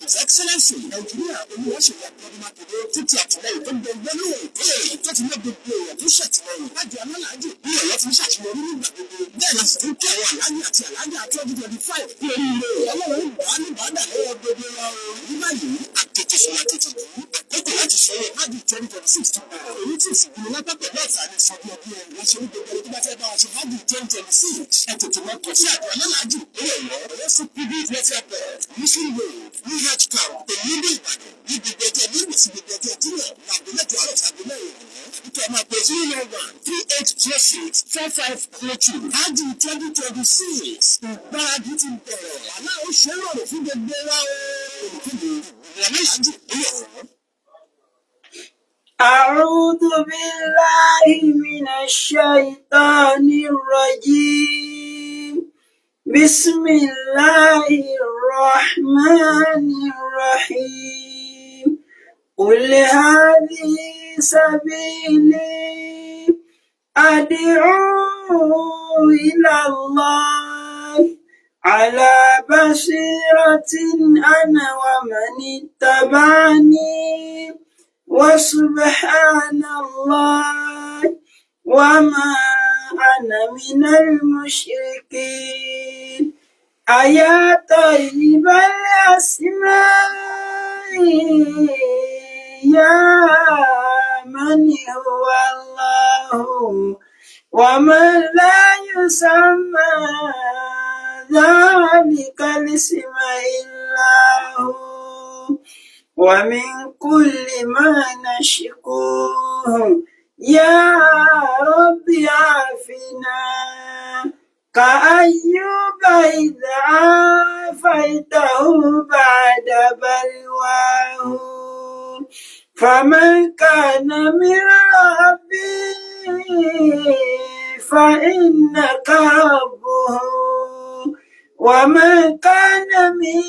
His Excellency, Nigeria, Olúwaṣeyì Abíọ́dún títí àtìlẹ́yìn tó gbẹgbẹ́ lóòótọ́ tó ti ní gbogbo èèyàn tó ṣàtìlẹ́yìn lájọ alálàájì bí Ọ̀yọ́ ti ń ṣàṣeyọrí nígbà gbogbo bẹ́ẹ̀ la sì tún kí àwọn aláàjì àti aláàjà 2025 bí oríire Ọlọ́run gbà á nígbàdà lọ́wọ́ gbogbo wa o. Ní báyìí àtètè sọ̀rọ̀ àtètè lòún àkókò láti sọ̀rọ̀ láti 2026 tó bẹ̀rẹ̀ èyí tí ìsìnkú ní lápá pẹ̀lú ọ̀sán ní sọ bí ọdún ẹ̀ wọ́n ṣe ní gbogbo ẹni tó bá fẹ́ bá wa ṣe láti 2026 ẹ̀ tètè mọ́ kọ̀ sí àjọ alálàájì lórí Ọ̀yọ́ sí pb lẹ́tẹ̀ẹ̀pẹ̀ mission road ní hajj camp pẹ̀lú ní Ìbàdàn ní gbogbo ẹjẹ́ ní ìrìnsì gbogbo ẹjẹ́ ìdílé láago mẹ́jọ àárọ̀ tàbí mẹ́rin ìtọ́ máa pè 09138064502 hajj 2026 ìgbáradì ti bẹ̀rẹ̀ àná ó ṣe rọrùn fún gbogbo wa o. olùkéde ìrànlọ́yàjì ìpínlẹ̀ Ọ̀yọ́. أعوذ بالله من الشيطان الرجيم بسم الله الرحمن الرحيم قل هذه سبيلي أدعو إلى الله على بصيرة أنا ومن اتبعني وسبحان الله وما أنا من المشركين أيا طيب الأسماء يا من هو الله ومن لا يسمى ذلك الاسم إلا هو ومن كل ما نشكوه يا رب عافنا كأيوب إذا عافيته بعد بلواه فمن كان من ربي فإنك ربه ومن كان من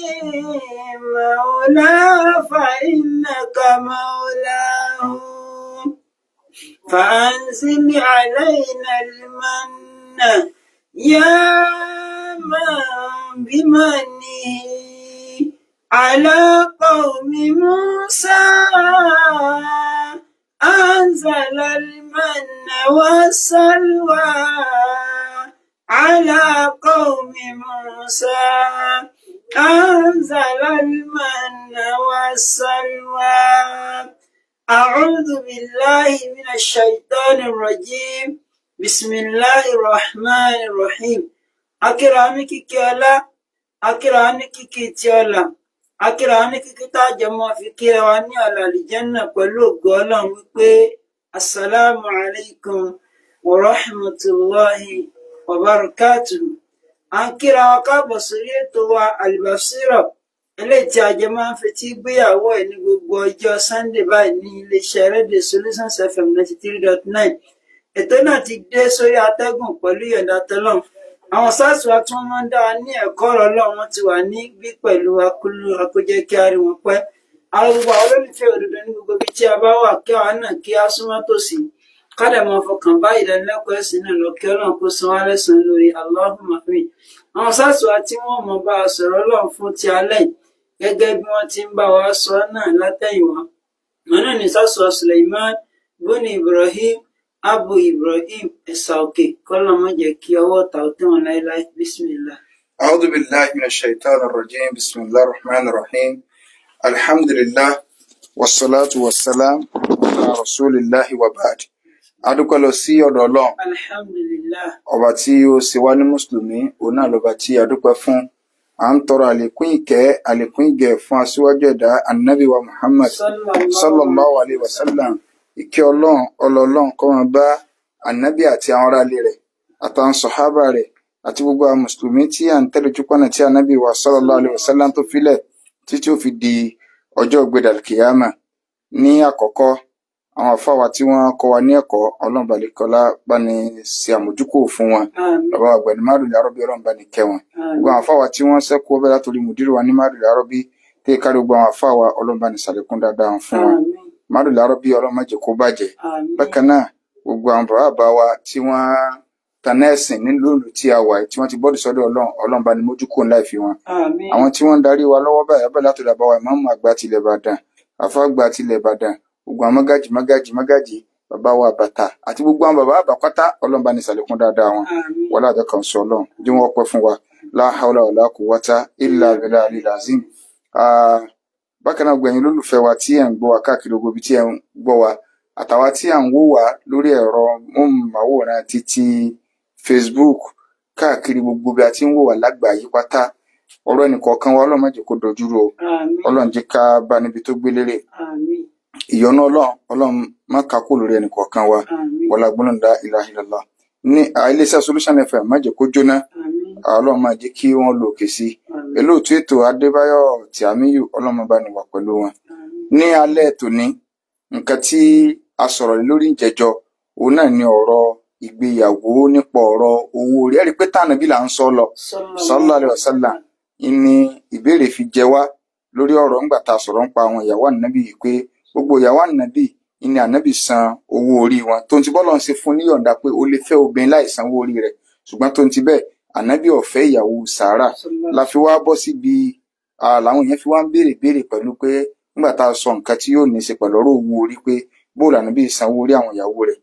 مولاه فإنك مولاه فأنزل علينا المن يا من بمنه على قوم موسى أنزل المن والسلوى على قوم موسى أنزل المن والسلوى أعوذ بالله من الشيطان الرجيم بسم الله الرحمن الرحيم أكرامك كيالا أكرامك كيتيالا أكرامك كتاجمع في كيواني على الجنة قلوا قولا وكي السلام عليكم ورحمة الله وبركاته أنكرا وكابو سريتو والبصيرة eléyìí tí a jẹ máa ń fetí gbéyàwó ẹ̀ ní gbogbo ọjọ́ Sunday báyìí ní iléeṣẹ́ rédíò Solutions FM 93.9 ètò náà ti dé sórí atẹ́gùn pẹ̀lú ìyọ̀ǹda tọ́lọ́run àwọn SARS wa tí wọ́n máa ń dá wa ní ẹ̀kọ́ ọ̀rọ̀ Ọlọ́run ti wà ní bí pẹ̀lú akójẹ́ kí a rí wọn pẹ́ àwọn gbogbo àwọn olólùfẹ́ òdodo ní gbogbo ibi tí a bá wà kí àwa náà kí a súnmọ́ tòsí kádà máa fọkàn bá ìdánilẹ́kọ̀ọ́ ẹ̀sìn náà lọ kí Ọlọ́run kó san wá lẹ́san lórí Allahumma amin àwọn SARS wa tí wọ́n mọ̀ bá a sọ̀rọ̀ Ọlọ́run fún ti alẹ́ gẹ́gẹ́ bí wọ́n ti ń bá wa sọ náà látẹ̀yìnwá wọn náà ní SARS wa Suleiman buni Ibrahim Abu Ibrahim ẹ̀sà òkè kọ́lọ́ mọ́ jẹ́ kí ọwọ́ ta ó tẹ̀wọ̀n láéláé bismillah. أعوذ بالله من الشيطان الرجيم بسم الله الرحمن الرحيم الحمد لله والصلاة والسلام على رسول الله وبعد adúpẹ́ lọ sí ọ̀dọ̀ Ọlọ́run alhamdulillah ọba tí ó ṣe wá ní mùsùlùmí òun náà lọ́ba tí adúpẹ́ fún à ń tọrọ àlékún ìkẹ́ àlékún ìgẹ̀ fún aṣíwájú ẹ̀dá annabi wa Muhammad sallallahu alaihi wasallam ìkẹ́ Ọlọ́run kó máa bá annabi àti àwọn ará ilé rẹ̀ àtàwọn sọ̀hábà rẹ̀ àti gbogbo àwọn mùsùlùmí tí à ń tẹ̀lé ojúpọ̀nà tí annabi wa sallallahu alaihi wasallam tó filẹ̀ títí ó fi di ọjọ́ ìgbédàlkìyàmà ní àkọ́kọ́ àwọn àfáà wa tí wọ́n kọ́ wa ní ẹ̀kọ́ Ọlọ́run bá lè kọ́lá bá ní ṣe àmójúkò fún wọn bàbá Ọ̀gbẹ́ni Mádùlì Arọ́bí Ọlọ́run bá ní kẹ́ wọn gbogbo àwọn àfáà wa tí wọ́n ṣẹ́kù ọbẹ̀ látòrí mùdírù wa ní Mádùlì Arọ́bí tí kárí gbogbo àwọn àfáà wa Ọlọ́run bá ní ṣàlékún dáadáa fún wọn Mádùlì Arọ́bí Ọlọ́run má jẹ́ kó bàjẹ́ bákan náà gbogbo àwọn bàbá wa tí wọ́n tanná ẹ̀sìn nílùú tí a wà tí wọ́n ti bọ́dù sọ́dọ̀ Ọlọ́run bá ní mójúkò ńlá ìfi wọn àwọn tí wọ́n ń darí wa lọ́wọ́ báyìí abẹ́ látòrí àbáwá ìmáàmù àgbà tilẹ̀ Ìbàdàn àfá àgbà tilẹ̀ Ìbàdàn gbogbo àwọn mágájì bàbá wa bàtà àti gbogbo àwọn bàbá àbàpátá Ọlọ́run bá ní ṣàlékún dáadáa wọn wọlé àjọ kan sọ Ọlọ́run jí wọn pẹ́ fún wa la hawla wala quwwata illa billahi al-azim. Bákan náà gbẹ̀yìn olólùfẹ́ wa tí ẹ̀ ń gbọ́ wa káàkiri gbogbo ibi tí ẹ̀ ń gbọ́ wa àtàwa tí à ń wò wá lórí ẹ̀rọ móhùnmáwòrán títí Facebook káàkiri gbogbo bí a ti ń wò wá lágbàáyé pátá ọ̀rọ̀ ẹnìkọ̀ọ̀kan wa Ọlọ́run má jẹ́ kó dojúrú o Ọlọ́run jẹ́ ká bá níbi tó gbé lérè ìyọ́nú Ọlọ́run má kakó lórí ẹnìkọ̀ọ̀kan wa wọlá gbọ́nà dá ilaha illallah ní iléeṣẹ́ Solution FM má jẹ́ kó jóná Ọlọ́run má jẹ́ kí wọ́n lò òkè sí olóòtú ètò Adébáyọ̀ Tìámíyù Ọlọ́run bá ní wà pẹ̀lú wọn ní alẹ́ tòní nǹkan tí a sọ̀rọ̀ lórí ìjẹjọ òun náà ni ọ̀rọ̀ ìgbéyàwó nípa ọ̀rọ̀ owó orí ẹ̀rí pé tànàbí là ń sọ lọ sallallahu alaihi wasallam ní ìbéèrè fi jẹ wá lórí ọ̀rọ̀ ńgbà tá a sọ̀rọ̀ ń pa àwọn ìyàwó ànábì yìí pé gbogbo ìyàwó ànábì ní ànábì san owó orí wọn tó ń ti bọ́lọ̀ ń ṣe fún níyọ̀ǹda pé ó lè fẹ́ obìnrin láì san owó orí rẹ̀ ṣùgbọ́n tó ń ti bẹ́ẹ̀ ànábì ò fẹ́ ìyàwó sàárà la fi wá bọ́ síbi làwọn èèyàn fi wá ń béèrè pẹ̀lú pé nígbà tá a sọ nǹkan tí yóò ní í ṣe pẹ̀lú ọ̀rọ̀ owó orí pé bóòlù ànábì san owó orí àwọn ìyàwó rẹ̀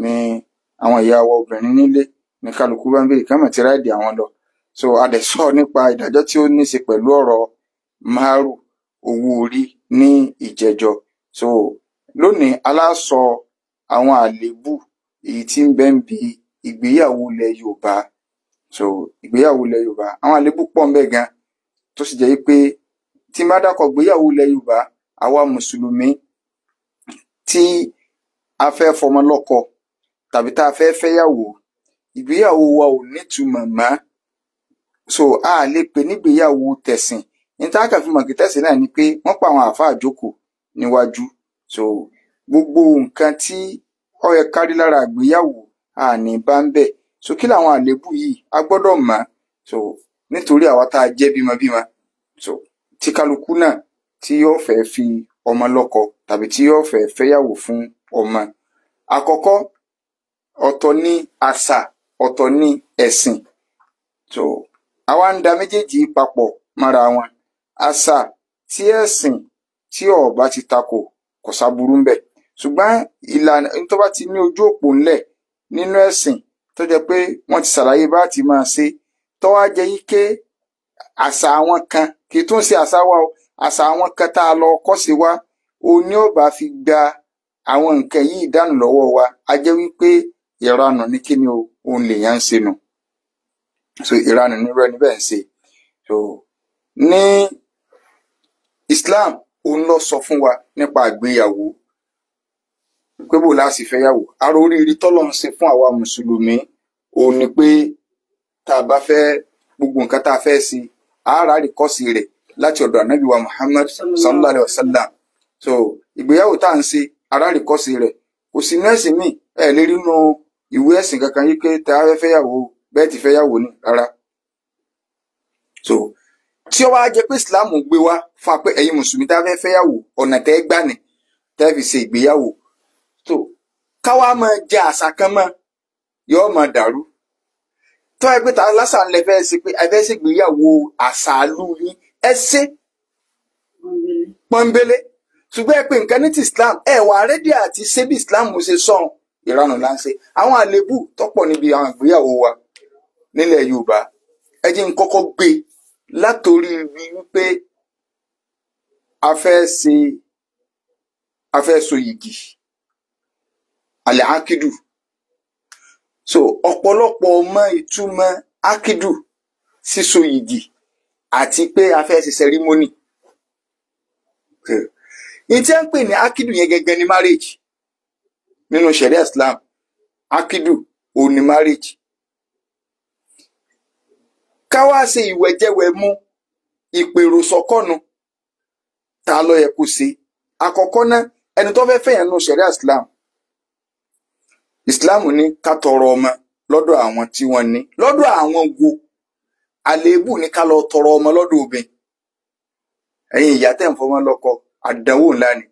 ní àwọn ìyàwó obìnrin nílé ní kálukú bá ń béèrè kámọ̀ tí ráìdì àwọn lọ so a dẹ̀ sọ nípa ìdájọ́ tí ó ní í ṣe pẹ̀lú ọ̀rọ̀ máàrù owó orí ní ìjẹjọ so lónìí aláṣọ àwọn àléébù èyí tí ń bẹ ń bi ìgbéyàwó ilẹ̀ Yorùbá so ìgbéyàwó ilẹ̀ Yorùbá àwọn àléébù pọ̀ ń bẹ gan tó sì jẹ́ pé tí má dákọ̀ ìgbéyàwó ilẹ̀ Yorùbá àwa mùsùlùmí tí a fẹ́ fọmọ lọ́kọ tàbí tá a fẹ́ fẹ́yàwó ìgbéyàwó wa ò nítumọ̀ mọ́ so a lè pè nígbéyàwó tẹ̀sìn ní tá a kà fi mọ̀ kí tẹ̀sìn náà ni pé wọ́n pa àwọn àáfàá jókòó níwájú so gbogbo nǹkan tí ó yẹ kárí lára ìgbéyàwó àní bá ń bẹ̀ so kí làwọn àléébù yìí a gbọ́dọ̀ mọ̀ so nítorí àwa tá a jẹ́ bímọbímọ so tí kálukú náà tí yóò fẹ́ fi ọmọ lọ́kọ tàbí tí yóò fẹ́ fẹ́yàwó fún ọmọ àkọ́kọ́ ọ̀tọ̀ ní àṣà ọ̀tọ̀ ní ẹ̀sìn so àwa ń da méjèèjì papọ̀ mọ́ra wọn àṣà tí ẹ̀sìn tí ó bá ti takò kò sáburú ń bẹ̀ ṣùgbọ́n ìlànà tó bá ti ní ojú òpó ńlẹ̀ nínú ẹ̀sìn tó jẹ́ pé wọ́n ti ṣàlàyé bá ti máa ṣe tó wá jẹ́ yíké àṣà àwọn kan kì í tún ṣe àṣà wa o àṣà àwọn kan tá a lọ kọ́ sí wa òní ò bá fi gba àwọn nǹkan yìí dànù lọ́wọ́ wa a jẹ́ wípé ìranù ní kí ni òun lèèyàn ń ṣe nù so ìranù nírú ẹni bẹ́ẹ̀ ń ṣe so ní Islam òun lọ sọ fún wa nípa ìgbéyàwó pé bó la sì fẹ́yàwó ara oríire tọ́lọ́ ń ṣe fún àwa mùsùlùmí òun ni pé tá a bá fẹ́ gbogbo nǹkan tá a fẹ́ sí ara àríkọ́sí rẹ̀ láti ọ̀dọ̀ ànábì wa Muhammad sallallahu alaihi wasallam so ìgbéyàwó tá à ń ṣe ara àríkọ́sí rẹ̀ kò sí nẹ́ẹ̀sì míì ẹ̀ lè rí nínú ìwé ẹ̀sìn kankan yìí pé tá a fẹ́ fẹ́yàwó bẹ́ẹ̀ ti fẹ́yàwó ni rárá so tí ó wá jẹ́ pé Islam gbé wá fún wa pé ẹ̀yin mùsùlùmí tá a fẹ́ fẹ́yàwó ọ̀nà tẹ́ gbà ní tẹ́ fi ṣe ìgbéyàwó so káwá máa jẹ àṣà kan mọ́ yóò máa dàrú tó ẹgbẹ́ ta lásà ń lẹ fẹ́ ṣe pé ẹ fẹ́ ṣe ìgbéyàwó àṣàlù yín ẹ ṣe pọ́nbélé ṣùgbọ́n ẹ pé nǹkan ní ti Islam ẹ wà rẹ́dí àti ṣé bí Islam ṣe sọ̀n ìranù láǹṣe àwọn àléébù tọ́pọ̀ níbi àwọn ìgbéyàwó wa nílẹ̀ Yorùbá ẹ jẹ́ n kọ́kọ́ gbé látòrí wípé a fẹ́ so yìgì àlẹ́ ákídù so ọ̀pọ̀lọpọ̀ ọmọ ìtumọ̀ ákídù síso yìgì àti pé a fẹ́ ṣe sẹrímónì ní tí a ń pè ní ákídù yẹn gẹ́gẹ́ ní marriage nínú sharia Islam ákídù òun ní marriage káwá ṣe ìwẹ̀jẹwẹ̀mu ìpèrò sọ́kọ́nu ta ló yẹ kó ṣe àkọ́kọ́ náà ẹni tó fẹ́ fẹ́yàn nù ṣẹ̀ríà Islam ní ká tọrọ ọmọ lọ́dọ̀ àwọn tí wọ́n ní. Lọ́dọ̀ àwọn wo? Àléébù ní ká lọ tọrọ ọmọ lọ́dọ̀ obìnrin. Ẹ̀yin ìyá tẹ́ ń fọmọ lọ́kọ, àdánwò ńlá ni.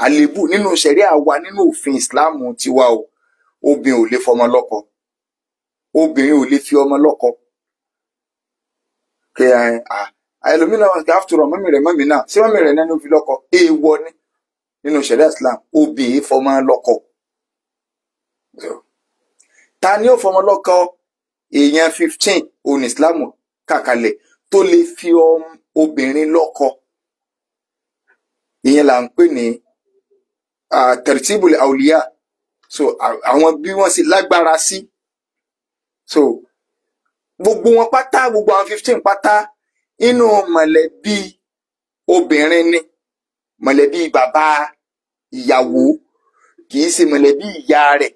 Àléébù nínú ṣẹ̀ríà wa, nínú òfin Islam tiwa o, obìnrin ò lè fọmọ lọ́kọ. Obìnrin ò lè fi ọmọ lọ́kọ. Kẹ ẹlòmínà wọn kà áfùtúrọ̀ mọ́mì rẹ̀ mọ́mì náà, sí mọ́mì rẹ̀ náà ló fi lọ́kọ. Èèwọ̀ ni nínú ṣẹ̀ríà Islam, obìnrin fọmọ lọ́kọ. Ta ni ó fọmọ lọ́kọ? Èèyàn 15 òun Islam kàkalẹ̀ tó lè fi obìnrin lọ́kọ. Ìyẹn là ń pè ní tertibul awliya. So àwọn bí wọ́n sì lágbára sí. So gbogbo wọn pátá, gbogbo àwọn 15 pátá inú mọ̀lẹ́bí obìnrin ni. Mọ̀lẹ́bí bàbá ìyàwó, kìí ṣe mọ̀lẹ́bí ìyá rẹ̀.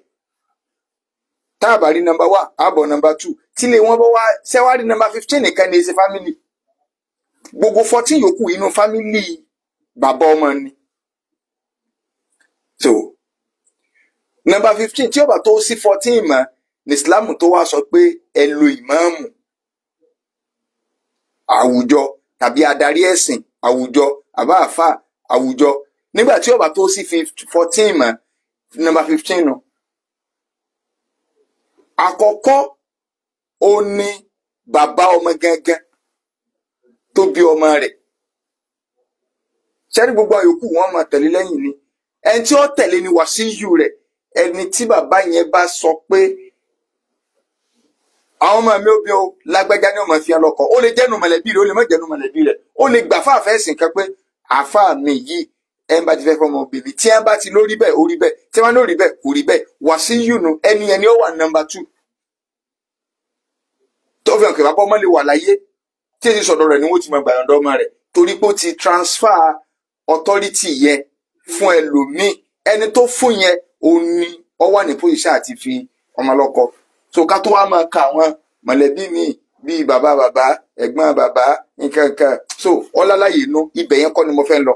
Táàbàrí number 1, àbọ̀ number 2. Tí lè wọ́n bọ́ wá ṣẹ́wárí number 15 nìkan ní ṣe family. Gbogbo 14 yòókù inú family bàbá ọmọ ni. So number 15 tí ó bá tó sí 14 mọ́ ní Islam tó wá sọ pé ẹ lo ìmáàmù àwùjọ tàbí adarí ẹ̀sìn àwùjọ àbá àfà àwùjọ. Nígbà tí ó bá tó sí 14 mọ́ number 15 nù. Àkọ́kọ́ ó ní bàbá ọmọ gangan tó bí ọmọ rẹ̀. Ṣẹ́rí gbogbo àyòkù wọn máa tẹ̀lé lẹ́yìn ni. Ẹni tí ó tẹ̀lé ni wàsíyù rẹ̀. Ẹni tí bàbá yẹn bá sọ pé àwọn ọmọ mi ò bí o lágbájá ní ọmọ fi ọlọ́kọ. Ó lè jẹ́nu mọ̀lẹ́bí rẹ̀, ó lè má jẹ́nu mọ̀lẹ́bí rẹ̀. Ó lè gbà fáfẹ́ ẹ̀sìn kan pé àáfàá mi yìí ẹ bá ti fẹ́ fọmọ obìnrin. Tí ẹ bá ti lórí bẹ́ẹ̀ ó rí bẹ́ẹ̀. Tí wọ́n lórí bẹ́ẹ̀ kò rí bẹ́ẹ̀. Wàsíyù nu ẹni ó wà number 2. Tó fi hàn pé bàbá ọmọ lè wà láyé tí èsì sọ̀dọ̀ rẹ̀ ni wọ́n ti mọ gbàyànjọ́ ọmọ rẹ̀ torí pé ó ti transfer authority yẹn fún ẹlòmíì. Ẹni tó fún yẹn òun ni ó wà ní position àti fi ọmọ lọ́kọ. So ká tó wá máa ka àwọn mọ̀lẹ́bí mi bíi bàbá bàbá, ẹ̀gbọ́n bàbá, nǹkan. So ọlálàyé inú ibẹ̀ yẹn kọ́ ni mo fẹ́ lọ.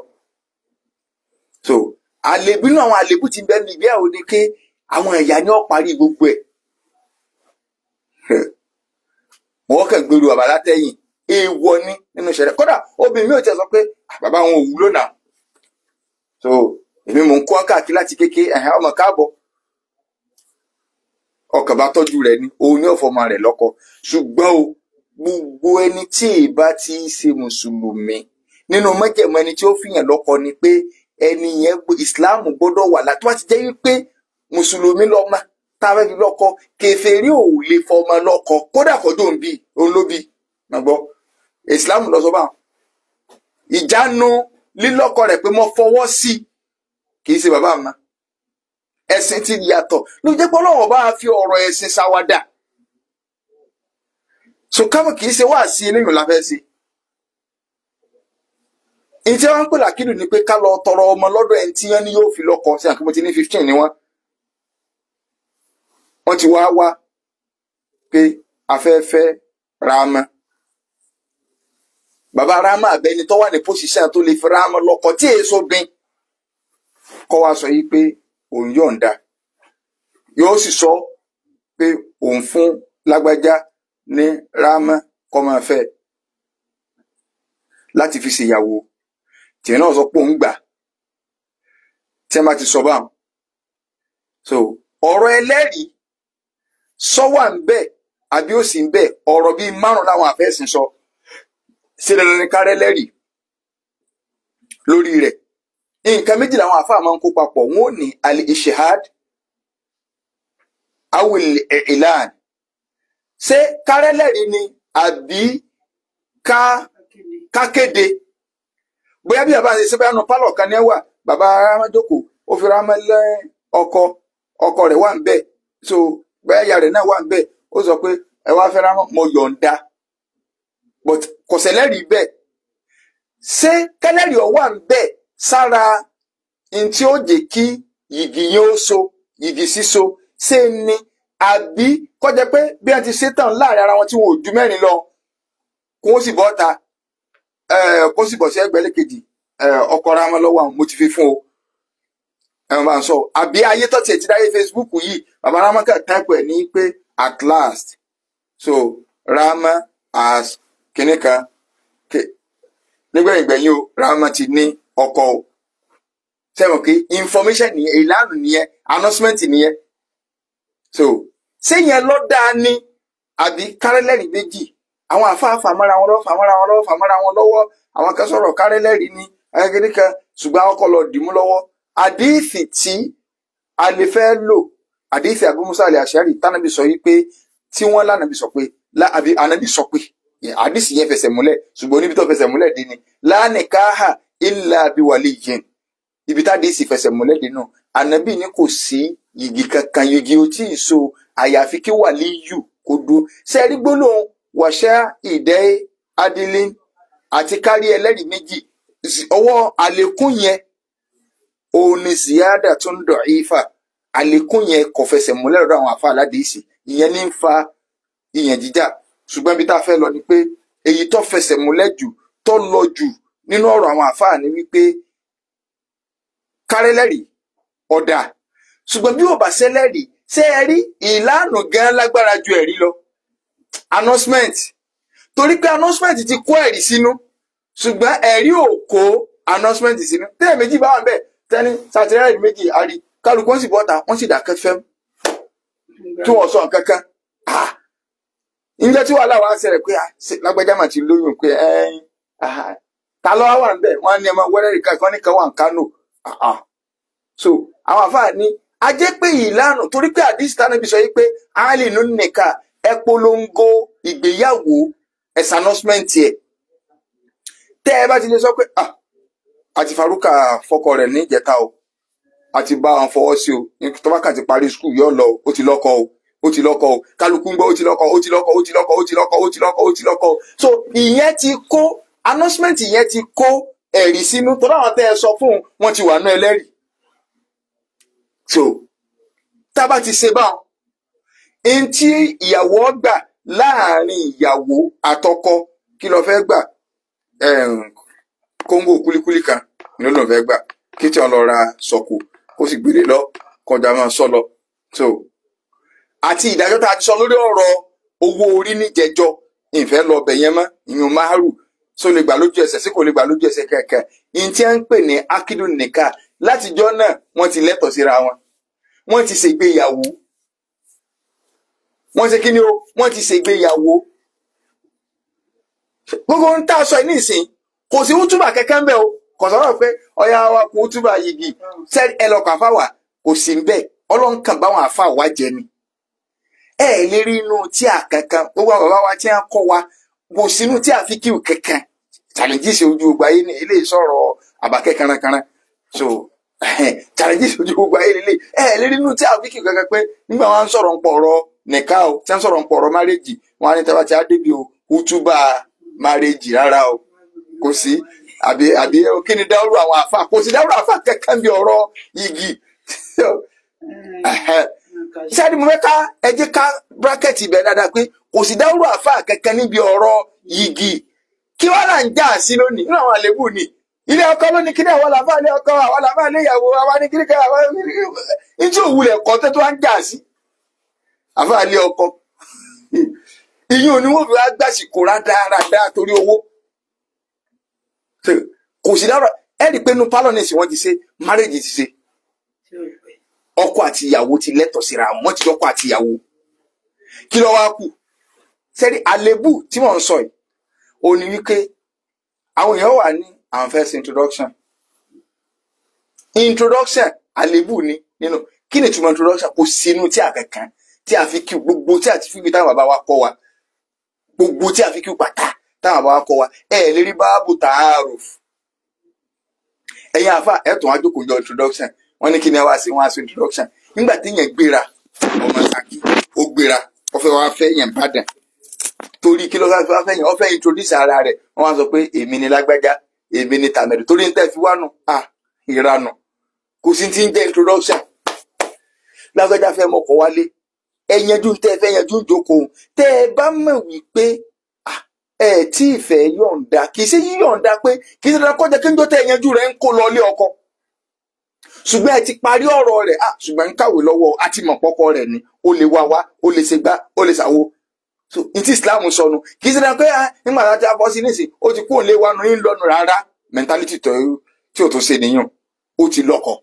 So àlébù inú àwọn àlébù ti bẹ́ẹ̀ ní ìgbéyàwó ni pé àwọn ìyá ni ó parí gbogbo ẹ̀. Wọ́n kàn gbèrú bàbá látẹ̀yìn. Èèwọ̀ ni nínú ìṣẹ̀lẹ̀. Kódà obìnrin mi ò tẹ́ sọ pé bàbá wọn ò wúlò náà. So èmi mò ń kó káàkiri láti kékeré ọmọ káàbọ̀. Ọkàn bá tọ́jú rẹ̀ ni òun ní ọ̀fọ̀ ọmọ rẹ̀ lọ́kọ. Ṣùgbọ́n o gbogbo ẹni tí ìbá ti ṣe mùsùlùmí nínú májẹ̀mú ẹni tí ó fìyàn lọ́kọ ni pé ẹni yẹn ìsìláàmù gbọ́dọ̀ wà látọ́ bá ti jẹ́ wípé mùsùlùmí lọ́mọ táwọn ẹbí lọ́kọ kèfèrí ò lè fọmọ lọ́kọ kódà kọjú òun bí òun ló bí gbọ́ ìsìláàmù lọ sọ bá ìjánu lílọ́kọ rẹ̀ pé mo fọwọ́ sí kì í ṣe bàbá mi ẹ̀sìn ti yàtọ̀ ló jẹ́ pé Ọlọ́run bá fi ọ̀rọ̀ ẹ̀sìn ṣàwàdà so káwọn kì í ṣe wá sí eléyìí la fẹ́ ṣe ìtí wọn ń pè lákìlù ni pé ká lọ tọrọ ọmọ lọ́dọ̀ ẹni tí wọ́n ní yóò fi lọ́kọ sí àkókò tí ní 15 ni wọ́n ti wá pé afẹ́fẹ́ Rámà bàbá Rámà àbẹ́ni tó wà ní pòṣíṣàn tó lè fi Rámà lọ́kọ tí èso bin kọ́ wa sọ yìí pé òun yọ̀ǹda yóò sì sọ pé òun fún lágbájá ní Rámà kó máa fẹ́ láti fi ṣèyàwó tìǹ náà sọ pé òun gbà tí ẹ bá ti sọ báwọn so ọ̀rọ̀ ẹlẹ́rìí sọ wà ń bẹ àbí ó sì ń bẹ ọ̀rọ̀ bíi 5 láwọn àfẹ́sìn sọ ṣe dandan ní kárẹ́ lẹ́rìí lórí rẹ̀ nǹkan méjì làwọn àfáà máa ń kó papọ̀ wọn ò ní al-ishhad awil ilan ṣé kárẹ́ lẹ́rìí ni àbí ká kéde bóyá bí bàbá ṣe bá nu pálọ̀ kan ní ẹwà bàbá Rámà jókòó ó fi Rámà lé ọkọ rẹ̀ wà ń bẹ so bóyá ìyá rẹ̀ náà wà ń bẹ ó sọ pé ẹ wá fẹ́ Rámà mo yọ̀ǹda but kò sẹ́lẹ̀rì bẹ́ẹ̀ ṣé kẹ́lẹ́rì ọ̀ wà ń bẹ sára n tí ó jẹ́ kí yìgì yẹn ó so yìgì síso ṣé ni àbí kó jẹ́ pé bí wọ́n ti ṣe tán láàrin ara wọn tí wọn ò ju 4 lọ kó sì bọ́ ta kó sì bọ̀ sí ẹgbẹ́ lẹ́kejì ọkọ Rámà lọ́wọ́ àwọn mo ti fi fún o ẹ̀wọ̀n bá ń sọ àbí ayé tó tiẹ̀ ti dáyé Facebook yìí bàbá ramaka type ẹ̀ ní pé at last so rama as kìnnì kan nígbẹ̀yìn gbẹ̀yìn o rama ti ní ọkọ o sẹ́wọ̀n kí information nìyẹn ìlànà nìyẹn announcement nìyẹn so sẹ́yìn lọ́ dáa ní àbí kárẹ́lẹ́rì méjì àwọn àfáà fàmọ́ra wọn lọ́wọ́ àwọn kan sọ̀rọ̀ kárẹ́lẹ́rì ní ayẹyẹ kan ṣùgbọ́n àwọn kọ́ lọ dìmú lọ́wọ́ àdíìsì tí a lè fẹ́ lò àdíìsì Abu Musa al-Ash'ari tánàbí sọ yí pé tí wọ́n lánàbí sọ pé àbí ànábì sọ pé àdíìsì yẹn fẹsẹ̀ múlẹ̀ ṣùgbọ́n níbi tó fẹsẹ̀ múlẹ̀ dín ní la nikaha illa bi waliyyin ibi tá àdíìsì fẹsẹ̀ múlẹ̀ dín náà ànábì ní kò sí yìgì kankan yìgì ó tí ì so àyàfi kí wàlíyù kó dúró sẹ́ẹ̀rí gbólóhùn wàṣà ìdẹ́ adilin àti kárí ẹlẹ́rìí méjì ọwọ́ àlékún yẹn òun ni ziyada tó ń dọ̀ ìfà àlékún yẹn kò fẹsẹ̀ múlẹ̀ lọ́dọ̀ àwọn àfa aládìísì ìyẹn ní ń fa ìyẹn jíjà ṣùgbọ́n bí tá a fẹ́ lọ ni pé èyí tó fẹsẹ̀ múlẹ̀ jù tó lọ jù nínú ọ̀rọ̀ àwọn àfa ni wípé kárẹ́lẹ́rìí ọ̀dà ṣùgbọ́n bí ò bá sẹ́lẹ̀rìí ṣé ẹ rí ìlànà gan lágbára ju ẹ̀rí lọ announcement torí pé announcement ti kó ẹ̀rí sínú ṣùgbọ́n ẹ̀rí ò kó announcement sínú tẹ́lẹ̀ méjì bá wà ń bẹ̀ tẹ́ni sàtìrẹ́rì méjì àrí kálukú wọ́n sì bọ́ta wọ́n sì dákẹ́ fẹ́m tí wọ́n sọ nǹkan kan ǹjẹ́ tí wàhálà wà á ṣẹlẹ̀ pé lágbájá mà ti lóyún pé ta ló wà ń bẹ̀ wọ́n á ní ẹmọ wẹ́rẹ́rì kan ní kan wà ń Kánò so àwọn àfáà ní a jẹ́ pé ìlànà torí pé àdìsí tánàbí sọ yìí pé àálì nínú nìka ẹ polongo ìgbéyàwó ẹ̀sà announcement ẹ̀ tẹ́ ẹ bá ti lè sọ pé àti Faruka fọkọ rẹ̀ ní ìjẹta o àti bá wọn fọwọ́ sí o tó bá kàn ti parí skul yóò lọ ó ti lọ́kọ o kálukú ń gbọ́ ó ti lọ́kọ o so ìyẹn ti kó announcement yẹn ti kó ẹ̀rí sínú tó dáwọn tẹ́ ẹ sọ fún wọn ti wà nú ẹlẹ́rìí so tá a bá ti ṣe báwọn ẹni tí ìyàwó gbà láàrin ìyàwó àtọkọ kí ló fẹ́ gbà kóńgò kúlíkúlí kan ló lọ fẹ́ gbà kí tí wọn lọ ra sọkò kó sì gbélé lọ kọjá máa sọ lọ so àti ìdájọ́ tá a ti sọ lórí ọ̀rọ̀ owó orí níjẹjọ ìfẹ́ lọ bẹ̀ yẹn mọ́ ìyún márù so lè gbà lójú ẹsẹ̀ sí kò lè gbà lójú ẹsẹ̀ kẹ̀kẹ́ ìyẹn tí wọ́n ń pè ní akídùn nìka látijọ́ náà wọ́n ti lẹ́tọ̀ọ́ síra wọn wọ́n ti ṣègbéyàwó wọ́n ṣe kí ni o wọ́n ti ṣègbéyàwó gbogbo ń tá a sọ ní ìsìn kò sí útúbà kẹ́kẹ́ ń bẹ̀ o kò sọ̀rọ̀ pé ọ̀yà wa kò útúbà yìgì sẹ́ni ẹ lọ́kọ̀ àfáwà kò sí ń bẹ̀ ọlọ́nkàn báwọn àfáwà jẹ ni ẹ lè rí inú tí a kankan gbogbo àwọn bàbá wa tí a kọ́ wa kò sínú tí a fi kíw kankan challenges ojú gbogbo ayé ní ilé ìsọ̀rọ̀ àbákẹ́ kanrankanran so challenges ojú gbogbo ayé nílé ẹ lè rí inú tí a fi kíw kankan pé nígbà wọn sọ̀rọ̀ ń pọ̀ ọ̀rọ̀ nìka o tí wọ́n sọ̀rọ̀ ń pọ̀ ọ̀rọ̀ márèjì wọn á ní tẹ́wọ́ tí a débi o útúbà márèjì rárá o kò sí àbí kí ni dáwúrò àwọn àfa kò sí dáwúrò àfa kankan bí ọ̀rọ̀ igi sẹ́ni mo fẹ́ ká ẹ jẹ́ ká bírákẹ́tì bẹ̀ dáadáa pé kò sí dáwúrò àfa kankan níbi ọ̀rọ̀ igi kí wọ́n là ń jà sí lónìí nínú àwọn àlébù ni ilé ọkọ lónìí kí ni àwọn làbá ilé ọkọ àwọn làbá ilé ìyàwó àwọn ní kíríkà àwọn ní tí òwúlẹ̀ kọ́ tó wá ń jà sí àfa ilé ọkọ ìyún ni wọ́n fi wá gbàsìkò rádaràdá torí owó kò sí dáwúrò ẹ rí i pé inú pálọ̀nìsì wọ́n ti ṣe márèjì ti ṣe ọkọ àti ìyàwó ti lẹ́tọ̀ọ́ síra wọn ti lọ́kọ àti ìyàwó kí ló wá kù sẹ́ni àlébù tí wọ́n ń sọ yìí ó ní wípé àwọn èèyàn wà ní àwọn first introduction àlébù ni nínú kí ni ìtumọ̀ introduction kò sínú tí a kankan tí a fi kí gbogbo tí a ti fi gbé táwọn bàbá wa kọ́ wa gbogbo tí a fi kí pàtà táwọn bàbá wa kọ́ wa lè rí báàbù tààrùf ẹ̀yin àfa ẹ̀tùn àjòkò jọ introduction wọ́n ní kí ni wá sí wọn aṣọ introduction nígbà tí yẹn gbéra ọmọ Ṣakí ó gbéra ó fẹ́ wá fẹ́ yẹn Ìbàdàn torí kí ló fẹ́ fẹ́ yẹn ó fẹ́ introduce ara rẹ̀ wọ́n wá sọ pé èmi ni lágbájá èmi ni tàmẹ̀dù torí ń tẹ́ fi wánu ìranù kò sí ti ń jẹ́ introduction lágbájá fẹ́ mọ́kọ̀ wálé ẹ̀yẹnjú tẹ́ fẹ́ yẹnjú jókòó tẹ́ ẹ bá mọ̀ wípé tí ìfẹ́ yọ̀ǹda kì í ṣe yíyọ̀ǹda pé kì í ṣe dandan kọjá kí n jọ tẹ́ ẹ̀yẹnjú rẹ̀ ń kó lọ ilé ọkọ ṣùgbọ́n ẹ ti parí ọ̀rọ̀ rẹ̀ ṣùgbọ́n ń kàwé lọ́wọ́ àti mọ̀ pọ́kọ rẹ̀ ni ó lè wá ó lè ṣe gbá ó lè ṣàwo. So ìtí Islam sọnù kì í ṣe dáa pé nígbà tá a bọ́ sí nísìn ó ti kó lé wánu yín lọ́nu rárá mentality tí ò tó ṣe nìyàn ó ti lọ́kọ.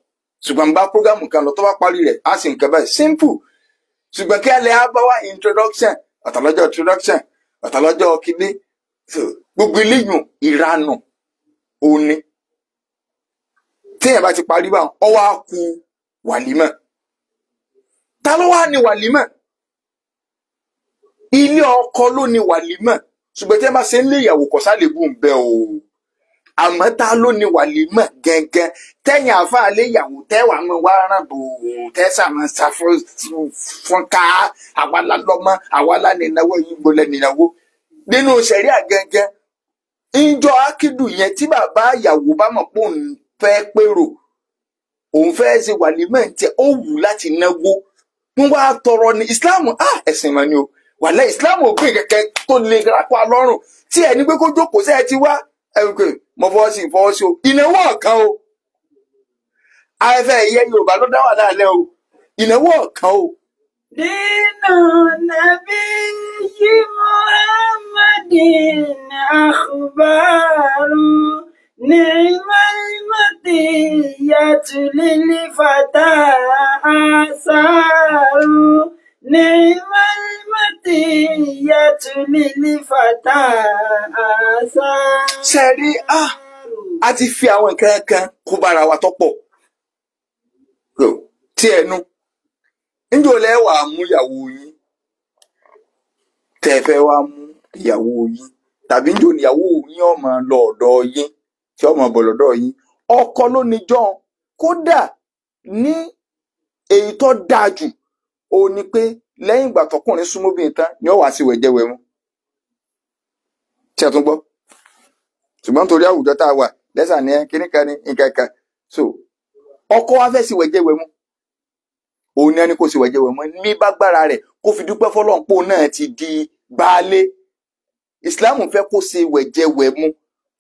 ṣùgbọ́n bá prógámù kan lọ tó bá parí rẹ̀ á sì ń kẹ́ báyìí simple. ṣùgbọ́n kí alẹ́ á bá wá introduction ọ̀tàlọ́jọ́ kíní gbogbo eléyìn ìranù òní. téèyàn bá ti parí bá ọ wá ku wàlímà. ta ló wá ní wàlímà? ilé ọkọ ló ní wàlímà. ṣùgbọ́n tí wọ́n bá ṣe ń lé ìyàwó kọ́ sálébù ń bẹ o. àmọ́ ta ló ní wàlímà gẹ́gẹ́ tẹ́yìn àfáà lé ìyàwó tẹ́wà mọ́ wá rán bò tẹ́sà mọ́ sá fún ká àwàlá lọ́mọ àwàlá nìnáwó yìí gbolẹ̀ nìnáwó. nínú ṣẹ̀ríà gẹ́gẹ́ ìjọ akídù yẹn tí bàbá ìyàwó bá mọ̀ pé òun fẹ́ pérò òun fẹ́ ṣe wàlímà tiẹ̀ ó wù láti náwó wọ́n wá tọrọ ní Islam ẹ̀sìn mọ́ ni o wàlẹ́ Islam ò gbé kẹ̀kẹ́ tó lè rápá lọ́rùn tí ẹni pé kó jókòó sẹ́ẹ̀ ti wá ẹ̀rùkẹ́ mo fọwọ́ sí o ìnáwó ọ̀kan o afẹ́ ẹ̀yẹ Yorùbá ló dá wà láàlẹ́ o ìnáwó ọ̀kan o. dínú nàbí yí Muhammadin akhbaru ni'mal matiyatu lil fata asaru ni'mal matiyatu lil fata asaru. sẹ́rí a ti fi àwọn nǹkan kan kó bára wa tọ́pọ̀ tí ẹnu níjọ́ lẹ́wà mú ìyàwó yín tẹ́ fẹ́ wá mú ìyàwó yín tàbí níjọ́ níyàwó yín ọmọ lọ ọ̀dọ̀ yín tí ọmọ bọ̀ lọ́dọ̀ yín ọkọ ló ní jọ́ kódà ní èyí tó dáa jù ó ní pé lẹ́yìn ìgbà tọkùnrin súnmọ́bìnrin tán ni ó wá sí wẹ̀jẹ̀wẹ̀mu tí a tún gbọ́ ṣùgbọ́n torí àwùjọ tá a wà lẹ́sà ní kíníkan ní nǹkan so ọkọ wa fẹ́ sí wẹ̀jẹ̀wẹ̀mu òun ní ẹni kó sí wẹ̀jẹ̀wẹ̀mu ní bágbára rẹ̀ kó fi dúpẹ́ fọlọ́run pé òun náà ti di baálé. Ìsìláàmù fẹ́ kó sí wẹ̀jẹ̀wẹ̀mu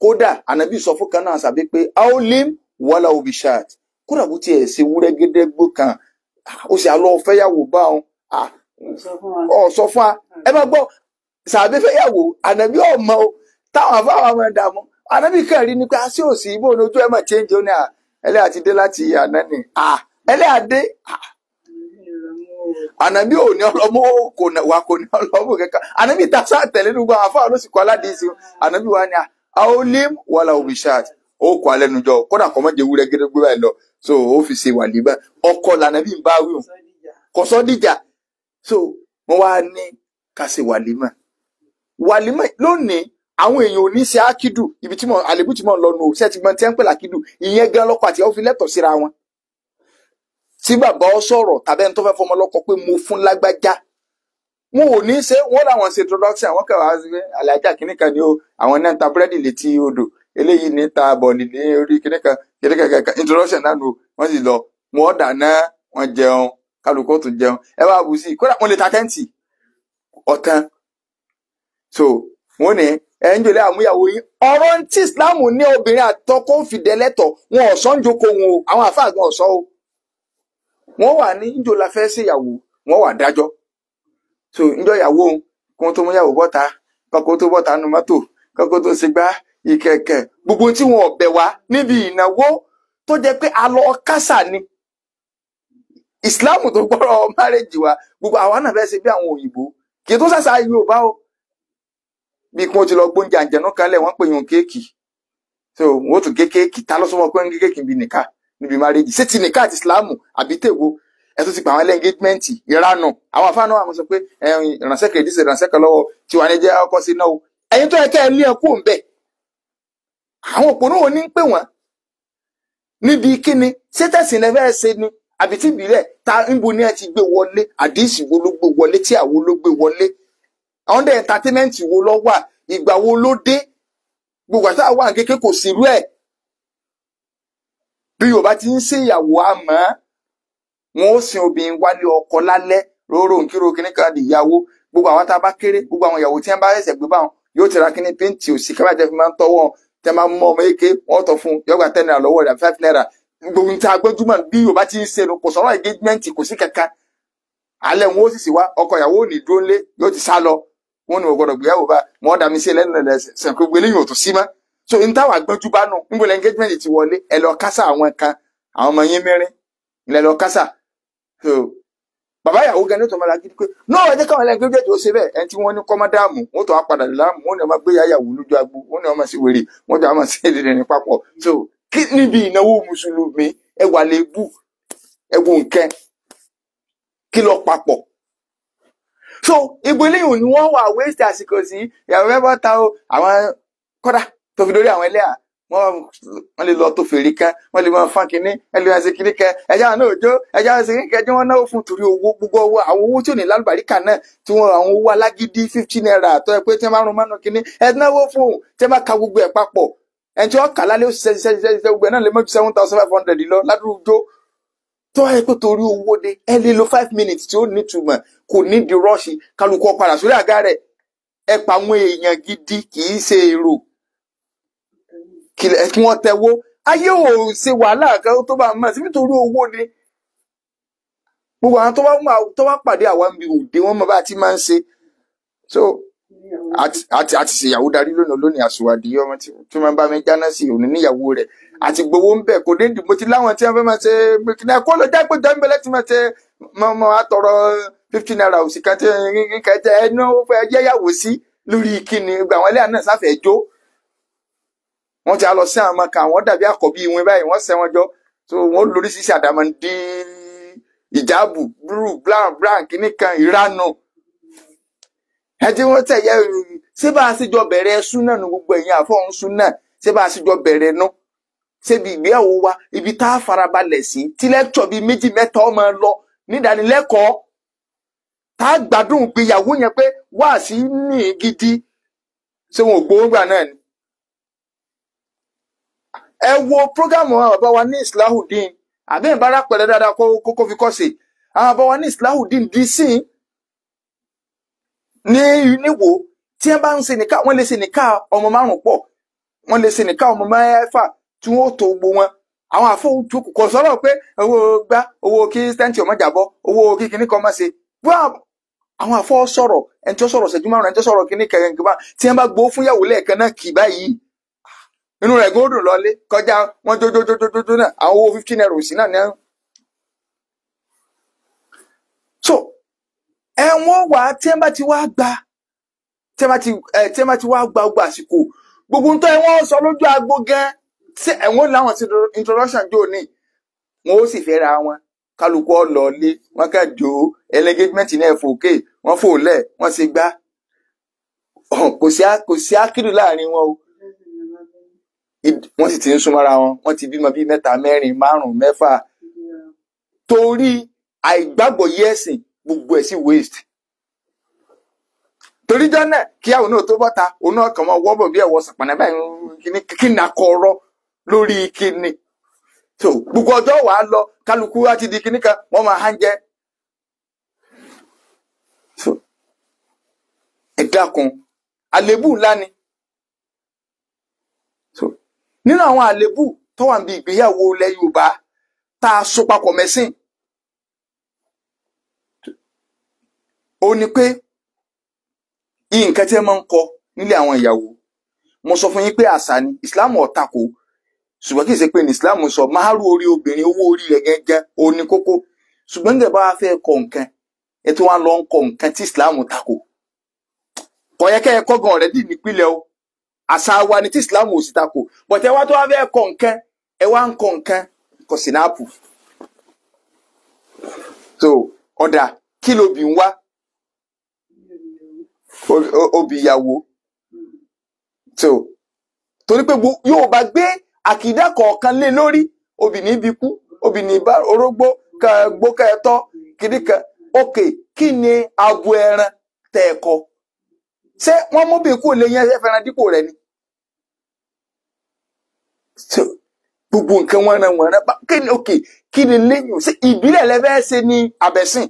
kódà ànábì sọ fún kan náà sàbí pé aolim wàhálà òbí ṣáàt kódà bó tiẹ̀ ṣe wúrẹ́ gédégbò kan ó sì àlọ́ fẹ́yàwó bá wọn sọ fún wa ẹ má gbọ́ sàbí fẹ́yàwó ànábì ọmọ táwọn afáwọn ọmọ ẹ̀dá mọ́ ànábì kan rí ni pé aṣọ òsì ibò ní ojú ẹ̀ mọ̀ change ó ní ẹlẹ́yà ti dé láti àná ni ẹlẹ́yà dé ànábì ò ní ọlọ́mọ kò ní ọlọ́mọ kankan ànábì ta sáà tẹ̀lé nígbà afáwọn ló sì kọ́ aládìsí ànábì wa ni aolim wàhálà òbí ṣáàt ó kọ́ alẹ́ nujọ kódà kọ́ mọ́ jẹ́ wúrẹ́ gédégbé báyìí lọ so ó fi ṣe wàlímà ọkọ lànàbì ń bá wí o kò sọ́ dìjà so wọ́n wá ní ká ṣe wàlímà lónìí àwọn èèyàn ò ní ṣe ákídù ibi tí mo àlébù tí mo lọ nù ṣe ti gbọ́n tí wọ́n ń pè lákídù ìyẹn gan lọ́kọ àti ọ́fìn lẹ́tọ̀ síra wọn tí bàbá ọ sọ̀rọ̀ tàbí ẹni tó fẹ́ fọmọ lọ́kọ pé mo fún lágbájá wọn ò ní ṣe wọn làwọn ṣe introduction àwọn kẹwàá alájà kìnnìkan ni ó àwọn náà ń ta búrẹ́dì létí odò eléyìí ní ta bọ̀ọ̀lì ní orí kìnnìkan introduction náà nù wọ́n sì lọ wọ́n dáná wọ́n jẹun kálukú tó jẹun ẹ wá bù sí i kódà wọ́n lè ta tẹ́ǹtì ọ̀tán so wọ́n ní ẹ̀ ń jòlẹ́ àmúyàwó yín ọ̀rọ̀ tí Islam ní obìnrin àtọkọ fìdẹ́lẹ́tọ̀ wọn ọ̀sán ń jókòó wọn o àwọn àfáà gan ọ̀sán o wọ́n wà ní ìjọ la fẹ́ sí ìyàwó wọ́n wà dájọ́ so ìjọ ìyàwó kó tó mú ìyàwó bọ́ta kọ́kọ́ tó bọ́ta nu mọ́tò kọ́kọ́ tó ṣe gbá ìkẹ̀kẹ̀ gbogbo tí wọn ọ̀bẹ̀ wá níbi ìnáwó tó jẹ́ pé alọ́ kásà ni Islam tó gbọ́rọ̀ márèjì wa gbogbo àwọn náà fẹ́ ṣe bí àwọn òyìnbó kì í tó ṣàṣà Yorùbá o bí kí wọ́n ti lọ gbóúnjẹ àjẹnú kalẹ̀ wọ́n pè yàn kéèkì so wọ́n tún gé kéèkì ta lọ́sọ́mọ́ pé ń gé kéèkì bí nìka níbi márèjì ṣé ti nìka àti Ìsìláàmù àbí tèwo ẹ tó ti pa àwọn ẹlẹ́ engagement ìranù àwọn afáànù àwọn sọ pé ìrànṣẹ́ kejì ṣe ìrànṣẹ́ kan lọ́wọ́ tí wọ́n á ní jẹ́ ọkọ̀ sí náà ẹ̀yin tó yẹ kẹ́ ẹ lé ẹkú ń bẹ̀ àwọn òpónú wo ní ń pè wọ́n níbi kíni ṣé tẹ̀sìn lẹ́fẹ́ ṣe ni àbí tí ìbílẹ̀ ta ń bo ní ẹ ti gbé wọlé àdìsí wo ló gbé wọlé tí àwo ló gbé wọlé àwọn dẹ̀ entertainment wo ló wà ìgbà wo ló dé gbogbo àti àwọn àkékè kò sí irú ẹ̀ bí Yorùbá ti ń ṣe ìyàwó àmọ́ wọn ó sin obìnrin wálé ọkọ lálẹ́ róró nkíró kíní kan di ìyàwó gbogbo àwọn tá a bá kéré gbogbo àwọn ìyàwó tí wọn bá ṣẹ̀ṣẹ̀ gbé báwọn yóò tẹ̀ra kíní péǹtì òsì kábàá tẹ́ fi máa ń tọwọ́ tẹ́ máa mú ọmọ eke wọ́n tọ̀ fún yọgbà 10 naira lọ́wọ́ rẹ̀ 5 naira gbogbo nta gbójúmọ̀ bí Yorùbá ti ń ṣe no kò sọ̀rọ̀ engagement kò sí kankan alẹ́ wọn ó sì wá ọkọ ìyàwó ò ní dúró lé yóò ti sá lọ wọn ni ò gbọdọ̀ gbéyàwó bá wọn dà mí sí lẹ́nu ẹ̀sẹ̀ kó gbélé yóò tó sí mọ́ so n táwọn agbọ́njú bá nù ń gbọ́dọ̀ engagement ti wọlé ẹ lọ kásá àwọn kan àwọn ọmọ yín mẹ́rin ilẹ̀ lọ kásá so bàbá ìyàwó gan ní tó máa la gidi pé náà ẹ jẹ́ káwọn ẹlẹ́gbẹ́ tó ṣe bẹ́ẹ̀ ẹni tí wọ́n ní kọ́mọ́dáàmù wọ́n tó wá padà láàmú wọ́n ní ọmọ gbé yàyàwó lójú agbo wọ́n ní ọmọ sí wèrè wọ́n tó ọmọ sí èdè ní papọ̀ so kí níbi ìnáwó mùsùlùmí ẹ wà lè bù ẹ wò nkẹ́ kí lọ papọ̀ so ibo eléyìí ni wọ́n wà waste àsìkò sí ìyàwó mẹ́bọ̀ ta o àwọn kọ́dà tó fi dórí àwọn ẹlẹ́à wọ́n lè lọ tó fèrè kan wọ́n lè máa fán kínní ẹ lè máa ṣe kínní kan ẹja náà òjò ẹja ṣe kínní kan tí wọ́n náwó fún torí owó gbogbo owó àwọn owó tí ò ní lálùbáríkà náà tí wọ́n àwọn owó alágídí 15 naira tó yẹ pé tí wọ́n bá rún mọ́nú kínní ẹ náwó fún tí wọ́n bá ka gbogbo ẹ̀ papọ̀ ẹ̀ tí wọ́n kà lálẹ́ ó ṣiṣẹ́ gbogbo ẹ̀ náà lè mọ́ ju 7,500 lọ ládùúgbò tó wáyé pé torí owó dé ẹ lè lo 5 minutes tí ó nítumọ̀ kò ní di rọ́ọ̀ṣì kálukú padà sórí àga rẹ̀ ẹ pa àwọn èèyàn gidi kì í ṣe èrò kí wọ́n tẹwó ayé ò ṣe wàhálà kan tó bá mọ̀ sí nítorí owó ni gbogbo àwọn tó bá pàdé àwa ń bi òde wọn mọ bá ti máa ń ṣe so àti ṣèyàwó darí lónìí àṣùwàdí ọmọ tí wọ́n bá mi jáná sí òní níyàwó rẹ̀ àti gbowó ń bẹ kò dé mo ti láwọn tí wọ́n fẹ́ máa ṣe kìnìún ẹ̀kọ́ ló jẹ́ pé jẹ́ ń bẹ lẹ́tí máa ṣe mọ́ àtọ̀rọ̀ 15 naira òsì kan tí kẹjẹ ẹnu fẹ́ yẹ́yàwó sí lórí kíni gbà wọ́n lé àná sáfẹ́ jó wọ́n ti lọ sí àwọn ọmọ kan àwọn dàbí àkọ́bí ìwé báyìí wọ́n sẹ́ wọn jọ so wọ́n lórí sísè àdàmọ̀dé ìjáàbù blue brown kìíní kan ìranu ẹtí wọ́n tẹ̀ yẹ ṣé bá a sì jọ bẹ̀rẹ̀ súnà nu gbogbo ẹ̀yìn àfọ̀hún súnà ṣé bá a sì jọ bẹ̀rẹ̀ nu ṣé bí ìgbéyàwó wa ibi tá a farabalẹ̀ sí tí lẹ́kítọ̀ bíi 2 mẹ́ta ọmọ lọ nídánilẹ́kọ̀ọ́ tá a gbádùn ìgbéyàwó yẹn pé wá sí ní gidi ṣé wọn ò gbowó gbà náà ni. ẹ wo prógámù àwọn bàbá wa ní Islahudeen àbí ìbára pẹ̀lẹ́ dáadáa kókó fi kọ́ sí àwọn bàbá wa ní Islahudeen dì sí ní níwò tí wọ́n bá ń ṣe nìka wọ́n lè ṣe nìka ọmọ 5 pọ̀ wọ́n lè ṣe nìka ọmọ 6 tí wọ́n tó gbogbo wọn àwọn àfọwọ́jú kò sọ̀rọ̀ pé owó gbá owó kí stẹ́ǹtì ọmọ jàbọ́ owó kí kíní kan má ṣe àwọn àfọwọ́ sọ̀rọ̀ ẹni tó sọ̀rọ̀ ṣẹ́jú 5 ẹni tó sọ̀rọ̀ kíní kẹrin kí tí wọ́n bá gbowó fún yàwó lẹ́ẹ̀kan náà kì báyìí inú rẹ̀ gbọ́dọ̀ lọlé kọjá wọn jójójójójó náà àwọn owó 15 naira òsì náà ní ẹ̀rùn. so ẹ̀wọ̀n wà tí ẹ bá ti wá gba gbogbo àsìkò gbogbo nǹkan ẹ̀wọ̀n sọ lójú agbo gan ṣé ẹ̀wọ̀n láwọn ti introduction jò ní wọn ó sì fẹ́ ra wọn kálukú ọlọ́ọ̀lé wọn kà jò engagement náà fòkè wọn fò lẹ̀ wọn sì gbá kò sí ákìrì láàrin wọn o wọ́n sì ti ń súnmọ́ra wọn wọ́n ti bímọ bíi 3, 4, 5, 6 torí àìgbàgbọ́ yẹ́sìn gbogbo ẹ̀ sí waste torí jọ́nà kí àwọn náà tó bọ́ta òun náà kàn mọ́ wọ́bọ̀ bí ẹ̀wọ̀ sàpànà báyìí kí n àkọ́rọ́ lórí kíni so gbogbo ọjọ́ wà á lọ kálukú á ti di kíní kan wọ́n máa hán jẹ́ so ẹ dákun àlébù ńlá ni so nínú àwọn àlébù tó wà níbi ìgbéyàwó ilẹ̀ Yorùbá tá a so papọ̀ mẹ́sìn ó ní pé nǹkan tí ẹ máa ń kọ nílé àwọn ìyàwó mo sọ fún yín pé àṣà ni Islam ò tako ṣùgbọ́n kì í ṣe pé ní Islam sọ máàrú orí obìnrin owó orí rẹ̀ gẹ́gẹ́ ó ní kókó ṣùgbọ́n nígbà bá fẹ́ kọ nǹkan ẹ tó wá lọ ń kọ nǹkan tí Islam tako kò yẹ kẹ́ ẹ kọ́ gan ọ̀rẹ́dì nípìnlẹ̀ o àṣà wa ni tí Islam ò sì tako bọ̀tẹ́ wá tó wá fẹ́ kọ nǹkan ẹ wá ń kọ nǹkan kò sí náà pù so ọ̀dà kí lóbi ń wá obì ìyàwó so torí pé yóò bá gbé àkìdá kọ̀ọ̀kan lé lórí obì ní ibi kú obì ní ìbá orógbó gbó kẹtọ kìdíkà òkè kí ni abo ẹran tẹ ẹkọ ṣé wọn mú bí kú lè yẹn fẹ́ràn dípò rẹ̀ ni so gbogbo nǹkan wọn náà kí ni òkè kí ni lẹ́yìn ṣé ìbílẹ̀ lẹ́fẹ́ ṣe ní abẹ́sìn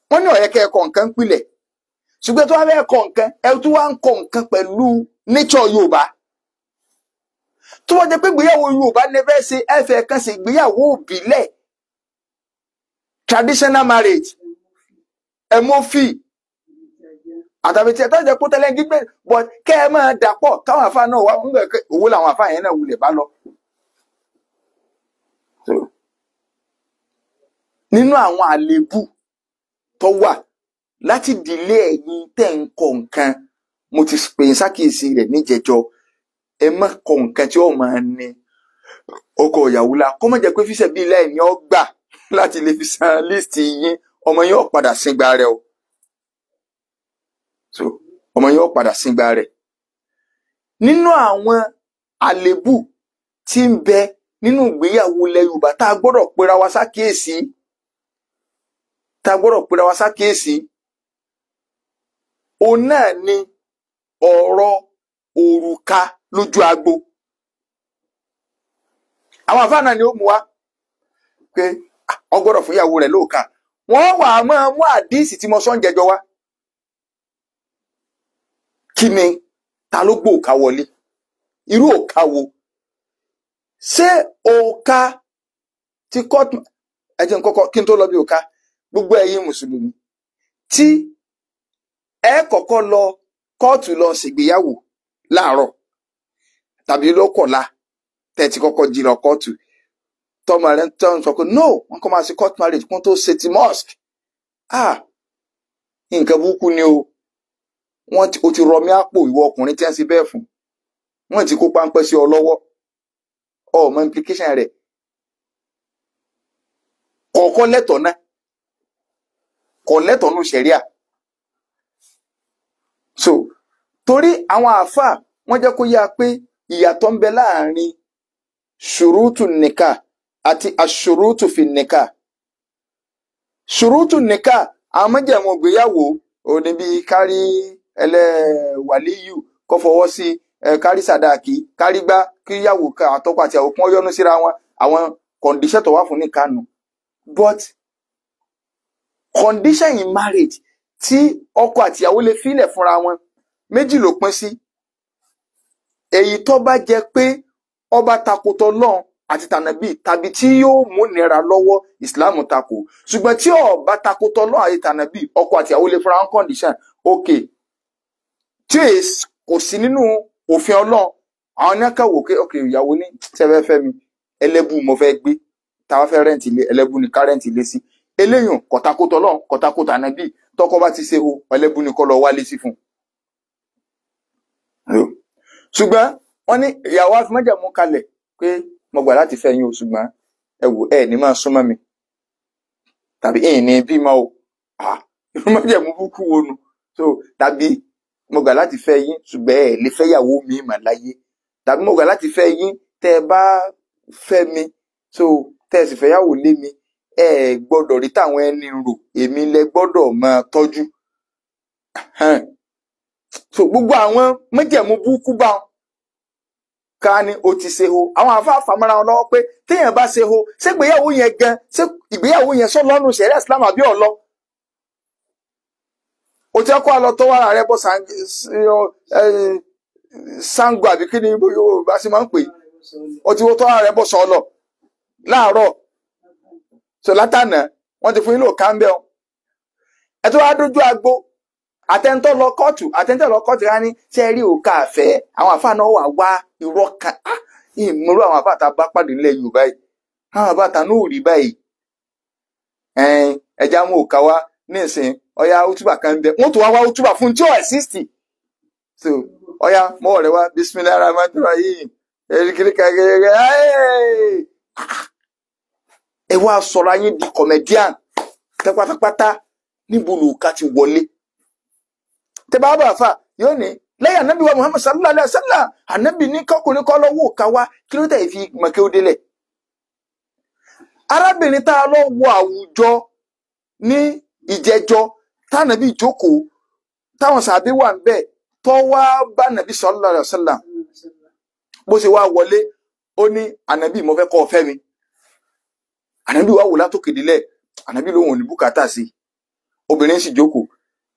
wọn ní ọ̀yẹ́kẹ́ ẹ̀kọ́ nǹkan pilẹ̀ ṣùgbọ́n tó wá fẹ́ kọ nǹkan ẹ tó wá ń kọ nǹkan pẹ̀lú nature Yorùbá tó wọ́n jẹ́ pé ìgbéyàwó Yorùbá ní fẹ́ ṣe ẹ̀fẹ̀ kan ṣe ìgbéyàwó òbílẹ̀ traditional marriage ẹ̀mọ́fì àtàbí tí ẹ tó jẹ́ kó tẹ́lẹ̀ gbígbé but kẹ́ ẹ máa dàpọ̀ káwọn àfa náà wá ń gbẹ̀ owó làwọn àfa yẹn náà wulẹ̀ bá lọ. nínú àwọn àléébù tó wà láti dìlé ẹ̀yin tẹ́ ń kọ nǹkan mo ti pè é sákìyèsí rẹ̀ níjẹjọ ẹ má kọ nǹkan tí ó máa ní ọkọ ìyàwó la kó má jẹ́ pé fíṣẹ̀ bí ilé ẹ̀yìn ọgbà láti lè fi san líìsì yín ọmọ yín ó padà síngbà rẹ̀ o so ọmọ yín ó padà síngbà rẹ̀. nínú àwọn àléébù tí ń bẹ nínú ìgbéyàwó ilẹ̀ Yorùbá tá a gbọ́dọ̀ pera wa sákìyèsí òun náà ni ọ̀rọ̀ òrùka lójú agbo. àwọn àfáà náà ni ó mú wa pé wọ́n gbọ́dọ̀ fún ìyàwó rẹ̀ lóòka wọ́n wà á máa mú àdíìsì tí mo sọ ń jẹjọ wá. kí ni ta ló gbé òka wọlé irú òka wo ṣé òka ti kọ́ọ̀tù ẹ̀jẹ̀ kọ́kọ́ kí n tó lọ bí òka gbogbo ẹ̀yin mùsùlùmí tí ẹ kọ́kọ́ lọ kóòtù lọ ṣègbéyàwó láàárọ̀ tàbí lókọ̀ọ́lá tẹ̀tí kọ́kọ́ jí lọ kóòtù tọmọ rẹ tó ń sọ pé no wọn kọ́ máa ṣe court marriage kún tó ṣe ti mosque nǹkan burúkú ni o o ti rọmí àpò ìwọ ọkùnrin tí wọ́n ṣe bẹ́ẹ̀ fún wọ́n ti kó páńpẹ́ sí ọ lọ́wọ́ ọmọ implication rẹ̀ kọ̀ọ̀kọ́ lẹ́tọ̀ọ́ náà kọ̀ lẹ́tọ̀ọ́ nù ṣẹ̀ríà so torí àwọn àáfàá wọ́n jẹ́ kó yá pé ìyàtọ̀ ń bẹ láàrin ṣùrútù nìkà àti àṣùrútù fi nìkà. ṣùrútù nìkà àwọn májẹ̀mú ìgbéyàwó òní bíi kárí ẹlẹ́wàlíyù kó fọwọ́ sí kárí sàdáàkì kárí gbá kíyàwó àtọkọ àti àwọn kan yọ́nú síra wọn àwọn condition tó wà fún nìkanu but condition in marriage tí ọkọ àtìyàwó lè filẹ̀ fúnra wọn méjì ló pín sí. èyí tó bá jẹ́ pé ọba takotọ lọ́n àti tànàbí tàbí tí yóò mú nira lọ́wọ́ ìsìláàmù takò ṣùgbọ́n tí ọba takotọ lọ́n àti tànàbí ọkọ àtìyàwó lè fúnra wọn condition ok tí kò sí nínú òfin Ọlọ́run àwọn ní ká wò pé ok ìyàwó ní tẹ́fẹ́fẹ́ mi ẹlẹ́bù mo fẹ́ gbé táwa fẹ́ rẹ́ǹtì ilé ẹlẹ́bù ní ká rẹ́ǹtì ilé sí eléyìn kọ̀takotọ lọ́n kọ̀takotọ ànàbí tọkọ bá ti ṣe o ẹlẹ́bù ní kọ́ lọ wálé sí fún ṣùgbọ́n wọ́n ní ìyàwó afimọ́jẹ̀mú kalẹ̀ pé mo gbà láti fẹ́ yín o ṣùgbọ́n ẹ wò ẹ ní máa súnmọ́ mi tàbí ẹ̀yìn ní bímọ o ìfimọ́jẹ̀mú búkú wo nu so tàbí mo gbà láti fẹ́ yín ṣùgbọ́n ẹ lè fẹ́ yàwó mi mà láyé tàbí mo gbà láti fẹ́ yín tẹ́ ẹ bá fẹ́ mi so tẹ́ ẹ sì fẹ́ yàwó lé mi ẹ gbọ́dọ̀ rí táwọn ẹni rò èmi lẹ gbọ́dọ̀ máa tọ́jú so gbogbo àwọn májẹ̀mú búkú bá wọn ká ní o ti ṣe ho àwọn àfáàfà mọ́ra wọn lọ́wọ́ pé téèyàn bá ṣe ho ṣé ìgbéyàwó yẹn gan ṣé ìgbéyàwó yẹn sọ lọ́nu ṣẹ̀ríà Islam àbí ọ̀lọ́ o ti kọ́ àlọ́ tó wà rẹ bọ́ sango àbí kí ni Yorùbá sì máa ń pè o ti wọ́ tó wà rẹ bọ́ sọ lọ láàárọ̀ so látànà wọ́n ti fún yín lò kámbẹ́ ọ ẹ tó wá dójú agbo àtẹ̀ntọ́ lọ kóòtù rá ní ṣe rí òkà àfẹ́ àwọn àfáà náà wà irọ́ kan ìmúrú àwọn àfáà tá a bá pàdé nílẹ̀ Yorùbá yìí àwọn àfáà tá a náà rí báyìí ẹja mú òkà wá ní ìsìn ọya útúbà kan ń bẹ wọ́n tó wá útúbà fún tí ó ẹ̀sìsì so ọya mọ́ ọ̀rẹ́ wá bismillahir rahmanir rahim kìrìkìrìkìrì ẹ wá sọ̀rọ̀ ayé di comedian pátápátá níbo lòkà ti wọlé tẹ bá bá fà yóò ní lẹ́yìn ànábì wa Muhammad sallallahu alaihi wasallam ànábì ní kọkùnrin kọ́ lọ́wọ́ òkà wá kí ló tẹ̀ fi mọ̀kẹ́ ó délẹ̀. arábìnrin tá a lọ wọ àwùjọ ní ìjẹjọ tánàbí ìjókòó táwọn sàbí wà ń bẹ tó wá bá nàbí sallallahu alaihi wasallam bó ṣe wá wọlé ó ní ànábì mo fẹ́ kọ́ ọ fẹ́ mi ànábì wá wò látòkè délẹ̀ ànábì lòun ò ní bùkátà sí obìnrin sì jókòó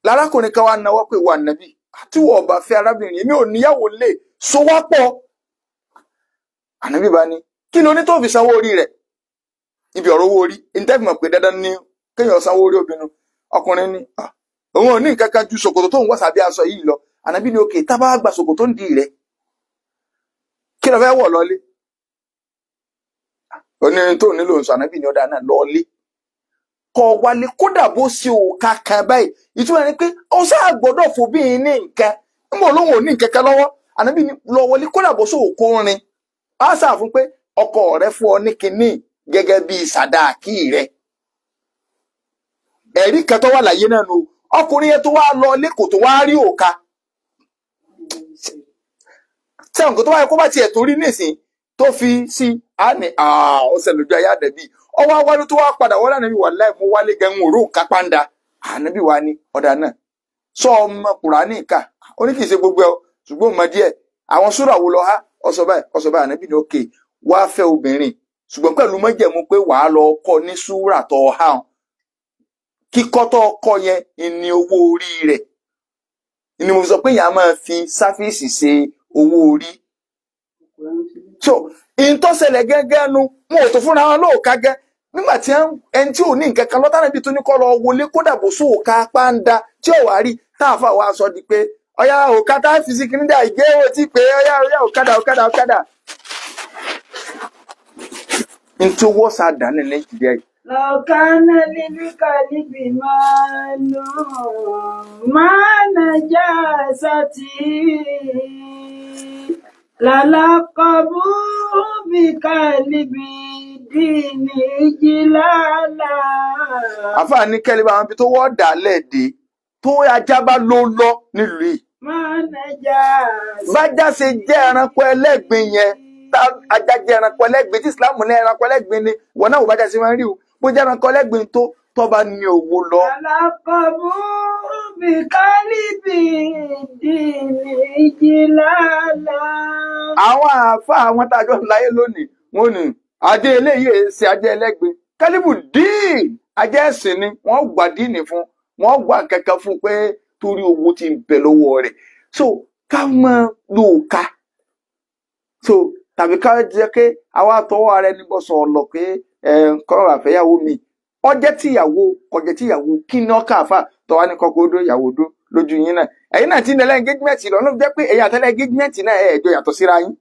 lárákùnrin kan wá náwó pé wà nàbí àti wọ ọba fẹ́ arábìnrin èmi ò níyàwó lè so wá pọ̀ ànábì bá ní kí ló ní tó fi sanwó orí rẹ̀ ibi ọ̀rọ̀ owó orí ìtẹ́fì mọ̀ pé dandan ní kéèyàn sanwó orí obìnrin ọkùnrin ní òun ò ní nǹkan kan ju ṣòkòtò tó ń wọ̀ sábẹ́ aṣọ yìí lọ ànábì ní òkè tá bá gba ṣòkòtò ń di rẹ̀ kí ló fẹ́ wọ̀ lọ́lé onírin tó nílò ń sọ ànábì ní ọ̀dà náà lọ́ọ́lé kọ wálé kódà bó ṣe òkà kan báyìí ìtumọ̀ ni pé ó sáà gbọ́dọ̀ fòbíin ní nǹkan ń bọ̀ lóhùn ò ní nǹkan kan lọ́wọ́ ànábì ní lọ wọlé kódà bó ṣe òkú rin á sáà fún pé ọkọ rẹ fún ọ ní kinní gẹ́gẹ́ bí sàdáàkì rẹ ẹ̀rí kan tó wà láyé náà nù ọkùnrin yẹn tó wá lọ lẹ́kọ̀ọ́ tó wá rí òkà sẹ́wọ̀n kó tó wáyé kó bá tiẹ̀ tó rí nísìn tó fi sí àní ọ̀sẹ̀ lójú ayé àdẹ̀bí ọwọ́ awálé tó wá padà wọ́n lánàá bí wà láì mú wálé gẹ̀hún òró kápáńdà ànábì wa ni ọ̀dà náà sọ ọmọ Kùránì kà ó ní kì í ṣe gbogbo ẹ ṣùgbọ́n ọmọ díẹ̀ àwọn súrà wo lọ ha ọsọ báyìí ànábì ní òkè wá fẹ́ obìnrin ṣùgbọ́n pẹ̀lú májẹ̀mú pé wàá lọ kọ́ ní súrà tó hàn kíkọ́ tó kọ́ yẹn ní owó orí rẹ̀ ni mo sọ pé yàá máa fi sáfíìsì ṣe owó orí so ìtọ́sẹ̀lẹ̀ gẹ́gẹ́ nu wọn ò tó fúnra wọn lóòka gẹ́ nígbà tí ẹni tí ò ní nǹkan kan lọ́tà níbi tó ní kọ́ lọ wọlé kódà bó sóòka pàǹdà tí ò wá rí táàfà wa sọ di pé ọyá òka tá a fi sí kìnìún dà ìgé owó tí pé ọyá òkadà ntí owó sá dání Nàìjíríà yìí. lọ́kànnà lílíkà níbi máa nàjà sátì lálàkọ̀bù bí kálíbi dìní jìlálà. àfààní kẹ́lẹ́ bá wọn bí tó wọ́ dà lẹ́ẹ̀dẹ́ tó ajá bá ló lọ nílùú yìí. máa nàjà sátì. bájá ṣe jẹ́ ẹranko ẹlẹ́gbin yẹn ajá jẹ́ ẹranko ẹlẹ́gbin tí ìsìláàmù ní ẹranko ẹlẹ́gbin ni wọn náà wò bájá ṣe máa ń rí o bó jẹ́ ẹranko ẹlẹ́gbin tó bá ní owó lọ. lálàkọ̀bù bí kálíbi dìní jìlálà. àwọn àáfà àwọn tájọ láyé lónìí wọn ní adé eléyìí ṣe ajá ẹlẹ́gbin kálíbù dín ajá ẹ̀sìn ni wọ́n gbà díìnì fún wọ́n gbà kẹ̀kẹ́ fún pé torí owó ti ń bẹ lọ́wọ́ rẹ̀ so ká mọ lóòka so tàbí ká jẹ́ pé àwa àtọwọ́ ara ẹni bọ́ sọ ọ̀lọ́ pé kọ́ra àfẹ́yàwó mi ọjẹ́ tíyàwó kọjẹ́ tíyàwó kí ni ọkà àfà tọ́wá ní kọ́kọ́ odó ìyàwó odó lójú yín náà ẹ̀yin náà ti ń lẹ́lẹ́ engagement lọ ló jẹ́ pé ẹ̀yin àtẹ́lẹ́ engagement náà ẹ̀jọ́ yàtọ̀ síra yín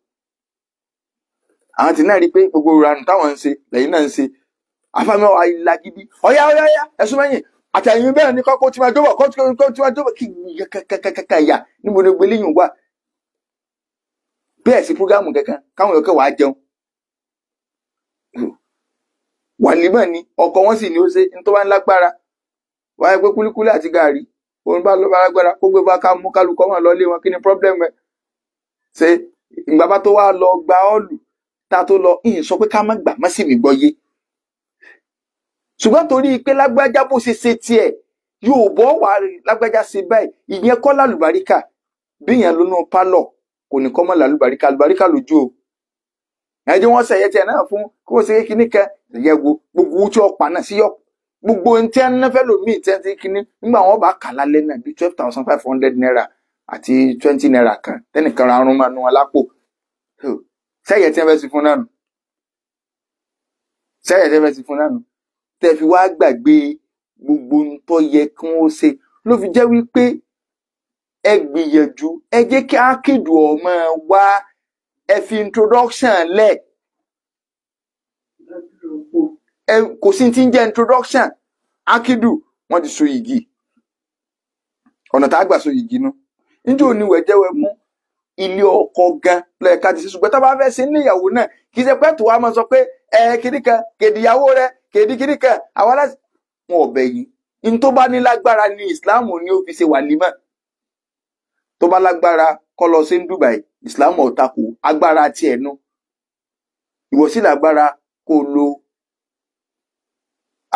àwọn tí náà rí pé gbogbo ìranù táwọn ń ṣe lẹ́yìn náà ń ṣe afámẹ́ ìlà gidi ọ̀yá ẹ̀sùn mẹ́yìn àtẹ̀yìn bẹ́ẹ̀ ní kọ́kọ́ tí máa jóbọ̀ kọ́ tí máa jóbọ̀ kí kàkàkàkà ìyà níbo ni gbélé yìí wà bẹ́ẹ̀ sí prógámù kankan káwọn yòókè wàá jẹun wàlímọ̀ ni ọkọ wọn sì ní ó ṣe ní tó bá ń lágbára wáyé pé kúlíkúlí àti gààrí òun bá lọ bá lágbára kó gbé bá ká mú kálukọ wọn lọ lé wọn kí ni pọ́blẹ́mù ẹ̀ ṣe ìgbà bá tó wá lọ gba ọ́ọ̀lù tá a tó lọ ìyìn sọ pé ká má gbà má sì mí gbọ́ yé ṣùgbọ́n torí pé lágbájá bó ṣe ṣe tiẹ̀ yóò bọ́ wà lágbájá ṣe báyìí ìyẹn kọ́ lálùbáríkà bí ìyẹn lónú pálọ̀ kò ní kọ́ mọ́ lálùbáríkà àlùbáríkà lójú o ẹjọ́ wọn ṣẹ̀yẹ tiẹ̀ náà fún kó o ṣe kíní kan ẹ̀yẹ gbogbo owó tí ọ̀pá náà sí gbogbo ohun tí ẹni fẹ́ lòmíì tí ẹni ti kíní nígbà wọn bá kà lálẹ́ náà bíi 12,500 naira àti 20 naira kan tẹ́nìkan ra arún máa nu wọn lápò ṣẹ̀yẹ tí ẹ fẹ́ sí fún náà nù ṣẹ̀yẹ tí ẹ fẹ́ sí fún náà nù tẹ́ fi wá gbàgbé gbogbo ohun tó yẹ kí wọ́n ṣe ló fi jẹ́ wípé ẹ gbìyànjú ẹ jẹ́ kí ákìdù ọmọ wa ẹ fi introduction lẹ̀ kò sí ti ń jẹ́ introduction ákìdù wọ́n ti so yìgì ọ̀nà tá a gbà so yìgì nu níjẹ́ òní wẹ̀jẹ̀wẹ̀ mú ilé ọkọ gan lẹ́ẹ̀ka ti ṣe ṣùgbọ́n tá a bá fẹ́ ṣe níyàwó náà kì í ṣe pé tó wá máa sọ pé kìnnìkan kèdìyàwó rẹ kèdìkìnnìkan àwọn aláṣẹ wọn ọbẹ yìí ní tó bá ní lágbára ní ìsìláàmù ni ó fi ṣe wàlímà tó bá lágbára kó lọ sí Dubai ìsìláàmù ò takò agbára tiẹ̀ nu ìwọ sì lágbára kó lo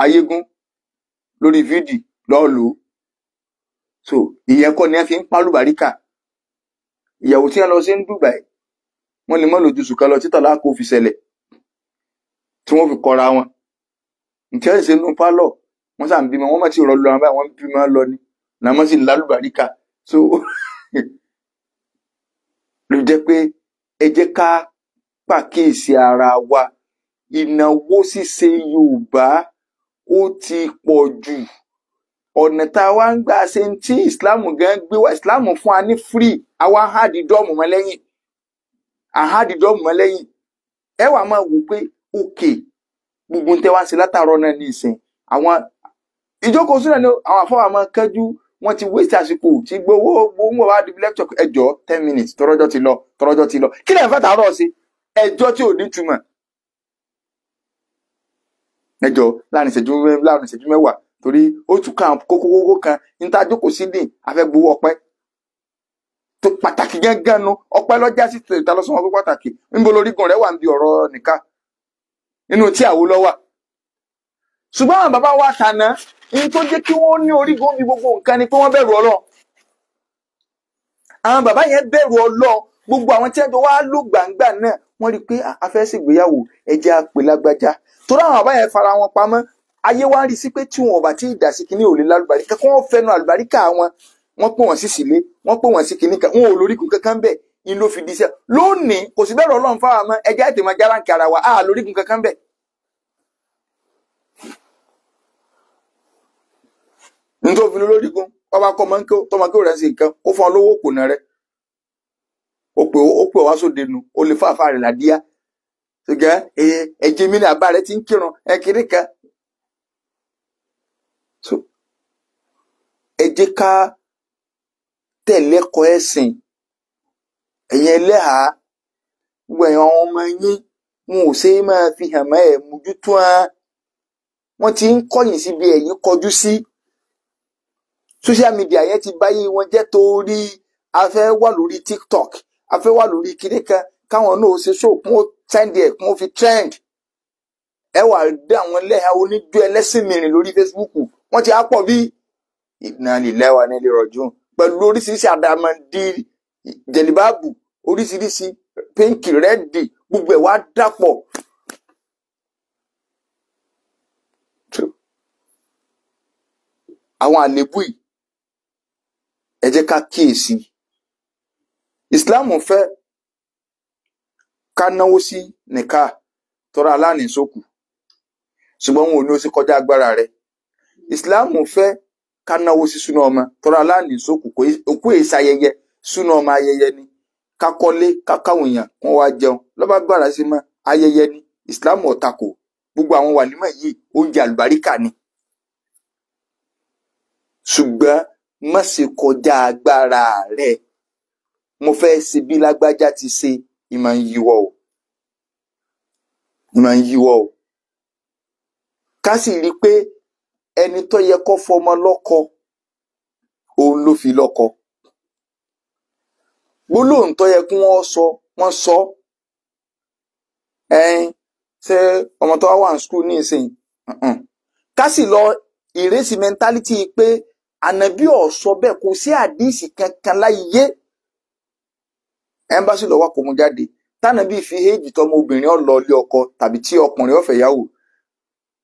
ayégún lórí fídì lọ́ọ́ lò ó so ìyẹn kọ́ ni ẹ fi ń pálùbáríkà ìyàwó tí wọn lọ sí Dubai wọn lè mọ lójú sùkà lọ títà láàkó fi ṣẹlẹ̀ tí wọn fi kọra wọn nǹkan ẹ̀ ṣe nú pálọ̀ wọ́n sàn bímọ wọ́n má ti rọ lu àwọn báyìí wọ́n bímọ lọ ni làwọn sì lálùbáríkà so ló jẹ́ pé ẹ jẹ́ ká pàkíyèsí ara wa. Ìnáwó ṣíṣe Yorùbá ó ti pọ̀ jù. Ọ̀nà tá a wá ń gbà ṣe tí ìsìláàmù gan gbé wá, ìsìláàmù fún wa ní free, àwa háàdì dọ́ọ̀mù mọ́ lẹ́yìn. Àháàdì dọ́ọ̀mù mọ́ lẹ́yìn. Ẹ wá máa wò pé òkè gbogbo tẹ́ wá ń ṣe látàárọ̀ náà ní ìsìn. Àwọn ìjókòó sílẹ̀ ni àwọn àfọwọ́ máa kánjú, wọ́n ti waste àsìkò tí gbowó wá di lecture ẹjọ́ 10 minutes tọ́rọ́jọ́ ti lọ. Kí lẹ́yìn fẹ́ tàárọ̀ sí? Ẹjọ́ tí ò ní túmọ̀. Ẹjọ́ láàrin ìṣẹ́jú mẹ́wàá torí ó tún kàn kókó kan níta jókòó sí dè afẹ́ gbowó ọpẹ́. Tó pàtàkì gángan nu ọpẹ́ lọ́jà sí ìdálọ́sọ̀wọ́n pé pàtàkì. Níbo lórígun rẹ̀ wà ń bi ọ̀rọ̀ nìka? Nínú tí àwo lọ wà. Ṣùgbọ́n àwọn bàbá wa tàná ní tó jẹ́ kí wọ́n ní orígun bí gbogbo nǹkan ni pé wọ́n bẹ̀rù Ọlọ́run. Àwọn bàbá yẹn bẹ̀rù Ọlọ́run. Gbogbo àwọn tí ẹjọ́ wá ló gbàǹgbà náà wọ́n rí i pé a fẹ́ ṣègbéyàwó ẹjẹ́ àpè lágbájá. Torí àwọn bàbá yẹn fara wọn pamọ́. Ayé wa ń rí sí pé tí wọn ò bá tí ì dà sí kinní ò lè lálùbáríkà kí wọ́n fẹnu àlùbáríkà wọn. Wọ́n pè wọ́n sí sílé, wọ́n pè wọ́n sí kinní kan, wọn ò lórígun kankan bẹ́ẹ̀ ni ló fi di iṣẹ́. Lónìí kò sí bẹ̀rù Ọlọ́run fáwọn mọ́ ẹjẹ́ àti ìmọ̀ járáǹkì ara wa á lórígun kankan bẹ́ẹ̀. Nítorí òfin lórígun ọba kọ́ tọmọ kí ó rẹ̀ sí nǹkan ó fún ọ lówó kò nà rẹ̀. Ó pè wá sóde nu ó lè fáfá rẹ̀ ládíá. Ṣùgbọ́n ẹ̀jẹ̀ mi ní àbá rẹ̀ ti ń kírun kiri kan. Ẹ jẹ́ ká tẹ̀lẹ́kọ̀ọ́ ẹ̀sìn. Ẹ̀yin ẹlẹ́hàá gbogbo ẹ̀yin ọmọ yín wọn ò ṣe é máa fi hàn mọ́ ẹ̀ mójútó wọn. Wọ́n ti ń kọ̀yìn síbi ẹ̀yin kọjú sí. Social media yẹn ti báyé wọn jẹ́ torí a fẹ́ wà lórí TikTok, a fẹ́ wà lórí kinní kan káwọn náà ṣe show kún ó trend ẹ̀ kún ó fi trend. Ẹ wà dé àwọn ẹlẹ́hàá oníjó ẹlẹ́sìn mìíràn lórí Facebook. Wọ́n ti á pọ̀ bí Inna lillahi wa inna ilaihi raji'un pẹ̀lú oríṣiríṣi àdàmọ̀dì jẹ̀lìbáàbù oríṣiríṣi pínkì rẹ́ẹ̀dì gbogbo ẹ̀ wá dàpọ̀. Àwọn àlébù yìí ẹ jẹ́ ká kíyèsí. Ìsìláàmù fẹ́ ká náwó sí nìka tọ́ra aláàní sókù ṣùgbọ́n wọn ò ní ó sì kọjá agbára rẹ̀. Ìsìláàmù fẹ́ ká náwó sí súná ọmọ tọ́ra aláàní sókù òkú èsì ayẹyẹ súná ọmọ ayẹyẹ ni. Ká kọ́lé ká káwọn èèyàn wọn wá jẹun lọ́ba gbára sí mọ́ ayẹyẹ ni. Ìsìláàmù ò takò gbogbo àwọn wàlímọ̀ yìí oúnjẹ àlùbáríkà ni. Ṣùgbọ́n má ṣe kọjá agbára rẹ̀. Mo fẹ́ ṣe bí lágbájá ti ṣe ìmọ̀ ń yíwọ́ o. Ìmọ̀ ń yíwọ́ o. Ká sì rí i pé ẹni tó yẹ kó fọmọ lọ́kọ òun ló fi lọ́kọ. Gbólóhùn tó yẹ kí wọ́n sọ wọ́n sọ. Ṣé ọmọ tó wà ní school ní ìsìn? Ká sì lọ ìrẹsì mentality pé ànàbí ò sọ bẹ́ẹ̀ kò sí àdíìsì kankan láyé. Ẹmbásí lọ wá kó mu jáde tánàbí fi éèjì tọmọ obìnrin ó lọ ilé ọkọ tàbí tí ọkùnrin ó fẹ́ yàwó.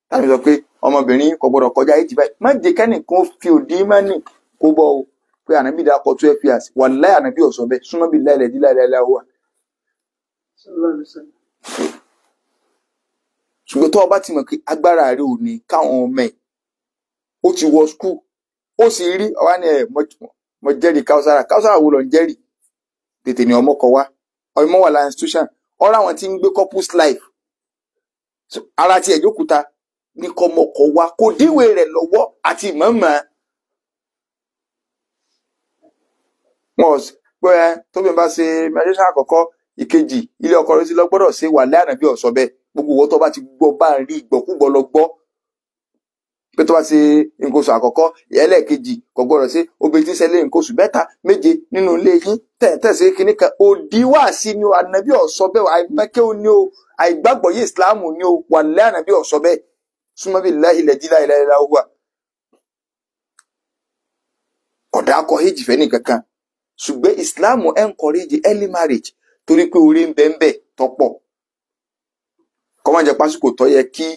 Tàbí sọ pé ọmọbìnrin kò gbọdọ̀ kọjá éèjì báyìí. Má jẹ́ kẹ́nìkan fi òdì mọ́nì kó bọ́ o pé ànàbí dákọ̀ 12 years wàláhì ànàbí ò sọ bẹ́ẹ̀ súnmọ́ bí láìlẹ̀ wà. Ṣùgbọ́n tó o bá ti mọ̀ pé agbára rẹ ò ní káwọn ọmọ ẹ̀ ó ti wọ skul ó sì rí ọwá ní mo jẹ́rìí Káúsára wo lọ ń jẹ́rìí tètè ní ọmọ kọ wá ọmọ wà láì institution ọ̀rọ̀ àwọn tí ń gbé couples life ara ti ẹ̀jọ́ kúta ní kọmọkọ wá kò díwèé rẹ̀ lọ́wọ́ àti mọ̀ọ́mọ́. Wọ́n pé tóbi bá ṣe meditation àkọ́kọ́ ìkejì ilé ọkọ rẹ̀ sí lọ gbọ́dọ̀ ṣe wà lẹ́yìn ànábì ọ̀sọ́ bẹ́ẹ̀ gbogbo owó tó bá ti gbọ́ bá rí ìgbọ́kúgbọ́ lọ gbọ́ pé tó bá ṣe nǹkan oṣù àkọ́kọ́ ẹlẹ́ẹ̀kejì kò gbọ́dọ̀ ṣe obìnrin tí ń ṣẹlẹ̀ nǹkan oṣù mẹ́ta méje nínú ilé yín tẹ̀sí kínní kan òdiwà sí ni o ànábì ọ̀sọ́ bẹ́ẹ̀ àìmọ́kẹ́ o ní o àìgbàgbọ́ yé ìsìláàmù ní o wà lẹ́yìn ànábì ọ̀sọ́ bẹ́ẹ̀ súnmọ́ bí ilẹ̀ jílá ilẹ̀ ilẹ̀ wà. Ọ̀dà akọ èjì fẹ́ nìkankan ṣùgbọ́n ìsìláàmù encourage early marriage torí pé orí ń bẹ́ẹ̀ tọ́pọ̀ kọ́mọ̀ jẹ́ pásíkò tó yẹ kí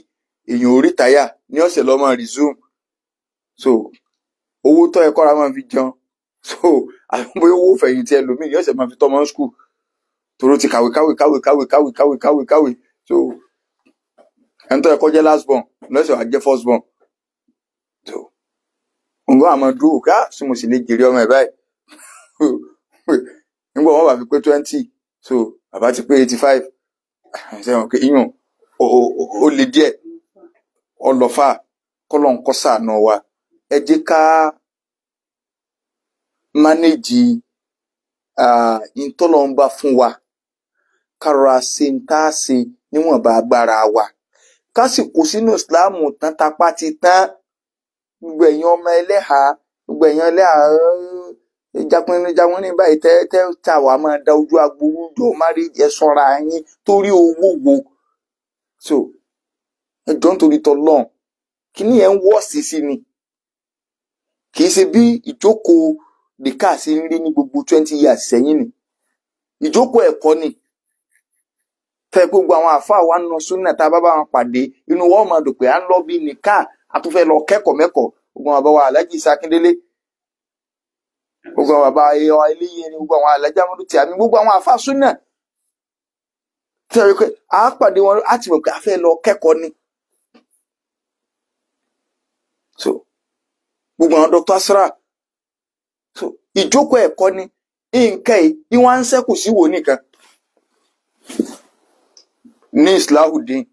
èèyàn orí táyà ní ọ̀sẹ̀ lọ́mọ resume so owó tó yẹ kọ́ra máa fi jẹun so àwọn bóyá owó fẹ̀yìntì ẹlòmíì ní ọ̀sẹ̀ máa fi tọ́mọ school toro ti kàwé so ẹni tó yẹ kó jẹ́ last born lọ́sẹ̀ wá jẹ́ first born so nǹkan àmọ́ dúró ká sí mo sì lè jèrè ọmọ ẹ̀ báyìí nígbà wọn bá fi pé 20 so bàbá ti pé 85 ṣẹ́wọ̀n pé iyùn ó le díẹ̀ ọlọ́fà kọ́lọ̀ ń kọ́ sàánú wa ẹ jẹ́ ká mánéjì ìtọ́lọ̀ ń bá fún wa ká rọra ṣe ń tá a ṣe níwọ̀nba agbára wa ká sì kó sínú ìsìláàmù tán tapá ti tán gbogbo ẹ̀yin ọmọ ẹlẹ́hà gbogbo ẹ̀yin ẹlẹ́hà jápínrín báyìí tẹ́ ta wàá máa da ojú agbowó jọ márìjì ẹ sọ́ra yín torí owó wo so ẹ jọ nítorí tọlọ́run kíní ẹ̀ ń wọ́ọ̀sì sí ni kì í ṣe bí ìjókòó nìka ṣe ń rí ní gbogbo 20 years sẹ́yìn ni ìjókòó ẹ̀kọ́ ni fẹ́ gbogbo àwọn àfáà wa nù súnà tá a bá bá wọn pàdé inú wọn máa dùn pé à ń lọ bí nìka a tún fẹ́ lọ kẹ́kọ̀ọ́ mẹ́kọ̀ọ́ gbogbo àwọn bàbá wa Alhaji Isa Akindele gbogbo àwọn bàbá ẹyọ eléyìí ni gbogbo àwọn Alhaji Amadu Tìámí gbogbo àwọn àfáà súnà tí a rí pé a pàdé wọn á ti mọ̀ pé a fẹ́ lọ kẹ́kọ̀ọ́ ni so gbogbo àwọn Dr. Asra so ìjókòó ẹ̀kọ́ ni nǹkan yìí wọ́n ń ṣẹ́kù sí wò nìkan ní Islahudeen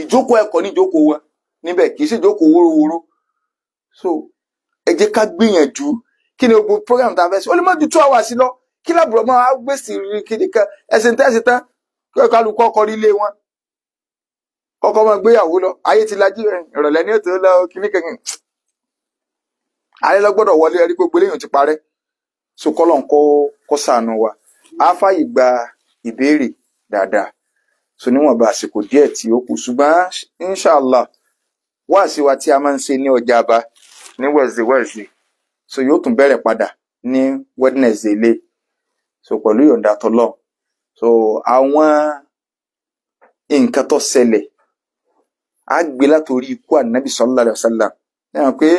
ìjókòó ẹ̀kọ́ ní ìjókòó wa níbẹ̀ kì í ṣe ìjókòó wórówóró so ẹ jẹ́ ká gbìyànjú kí ni gbogbo program tá a fẹ́ ṣe ó lè má ju 2 hours lọ kí lábùrọ máa gbé sí rí kíní kan ẹsìn tẹ́sí tán kí ọ̀ká lu kọ́kọ́ rí ilé wọn kọ́kọ́ máa gbéyàwó lọ ayé ti lajú ìrọ̀lẹ́ ní ètò lọ kíní kankan ayé lọ gbọ́dọ̀ wọlé ẹrí gbogbo eléyìí ti parẹ́ so kọ́lọ̀ ń kọ́ sànù wa á fàyè gba ìbéèrè dáadáa so níwọ̀nba àsìkò díẹ̀ tí ó kù ṣùgbọ́n inshallah wáàsí wa tí a máa ń ṣe ní ọjà àbá ní Wednesday so yóò tún bẹ̀rẹ̀ padà ní Wednesday lé so pẹ̀lú ìyọ̀ǹda tọ́lọ́ so àwọn nǹkan tó ṣẹlẹ̀ á gbé látòrí ikú ànábì sallallahu alaihi wasallam ẹ̀hàn pé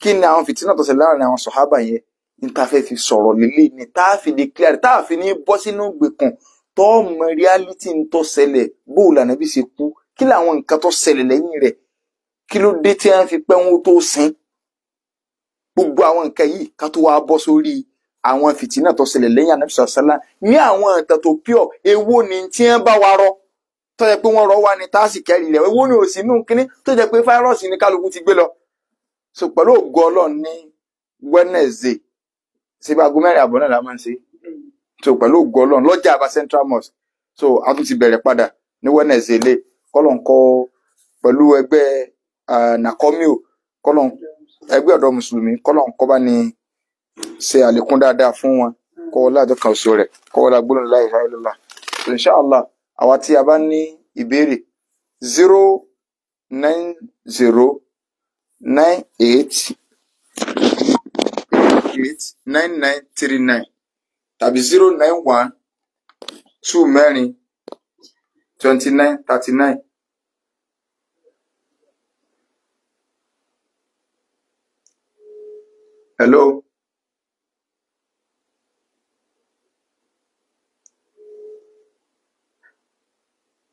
kí ni àwọn fìtínà tó ṣẹlẹ̀ láàrin àwọn sọ̀hábà yẹn ní tá a fẹ́ fi sọ̀rọ̀ lélẹ̀ ní tá a fi declare tá a fi ní bọ́ sínú gbèkùn tó mọ reality ń tó ṣẹlẹ̀ bóòlù ànábì ṣe kú kí làwọn nǹkan tó ṣẹlẹ̀ lẹ́yìn rẹ̀ kí ló dé tí wọ́n fi pẹ́ wọn tó sin gbogbo àwọn nǹkan yìí ká tó wá bọ́ sórí àwọn fìtínà tó ṣẹlẹ̀ lẹ́yìn ànábì sallallahu alaihi wasallam ní àwọn nǹkan tó pure èwo ni tí wọ́n bá wa rọ tó jẹ́ pé wọ́n rọ wá ní tá a sì kẹ́rì ilẹ̀ èwo ni ò sí inú kínní tó jẹ́ pé fáírọ́ọ̀sì ní kálukú ti gbé lọ so pẹ̀lú ògo Ọlọ́run ní Wednesday síbi aago 4:30 náà la máa ń ṣe so pẹ̀lú ògo Ọlọ́run lọ́jà àbá Central Mosque so a tún ti bẹ̀rẹ̀ padà ní Wednesday lé kọ́lọ̀ ń kọ́ pẹ̀lú ẹgbẹ́ Nakomio kọ́lọ̀ ẹgbẹ́ ọ̀dọ́ mùsùlùmí kọ́lọ̀ ń kọ́ bá ní ṣe àlékún dáadáa fún wọn kọ́ láàjọ kan oṣù rẹ̀ kọ́ wọlé agbóhùn la ilaha illallah so inshallah àwa tí a bá ní ìbéèrè 09098889939 tàbí 091242939. Hello.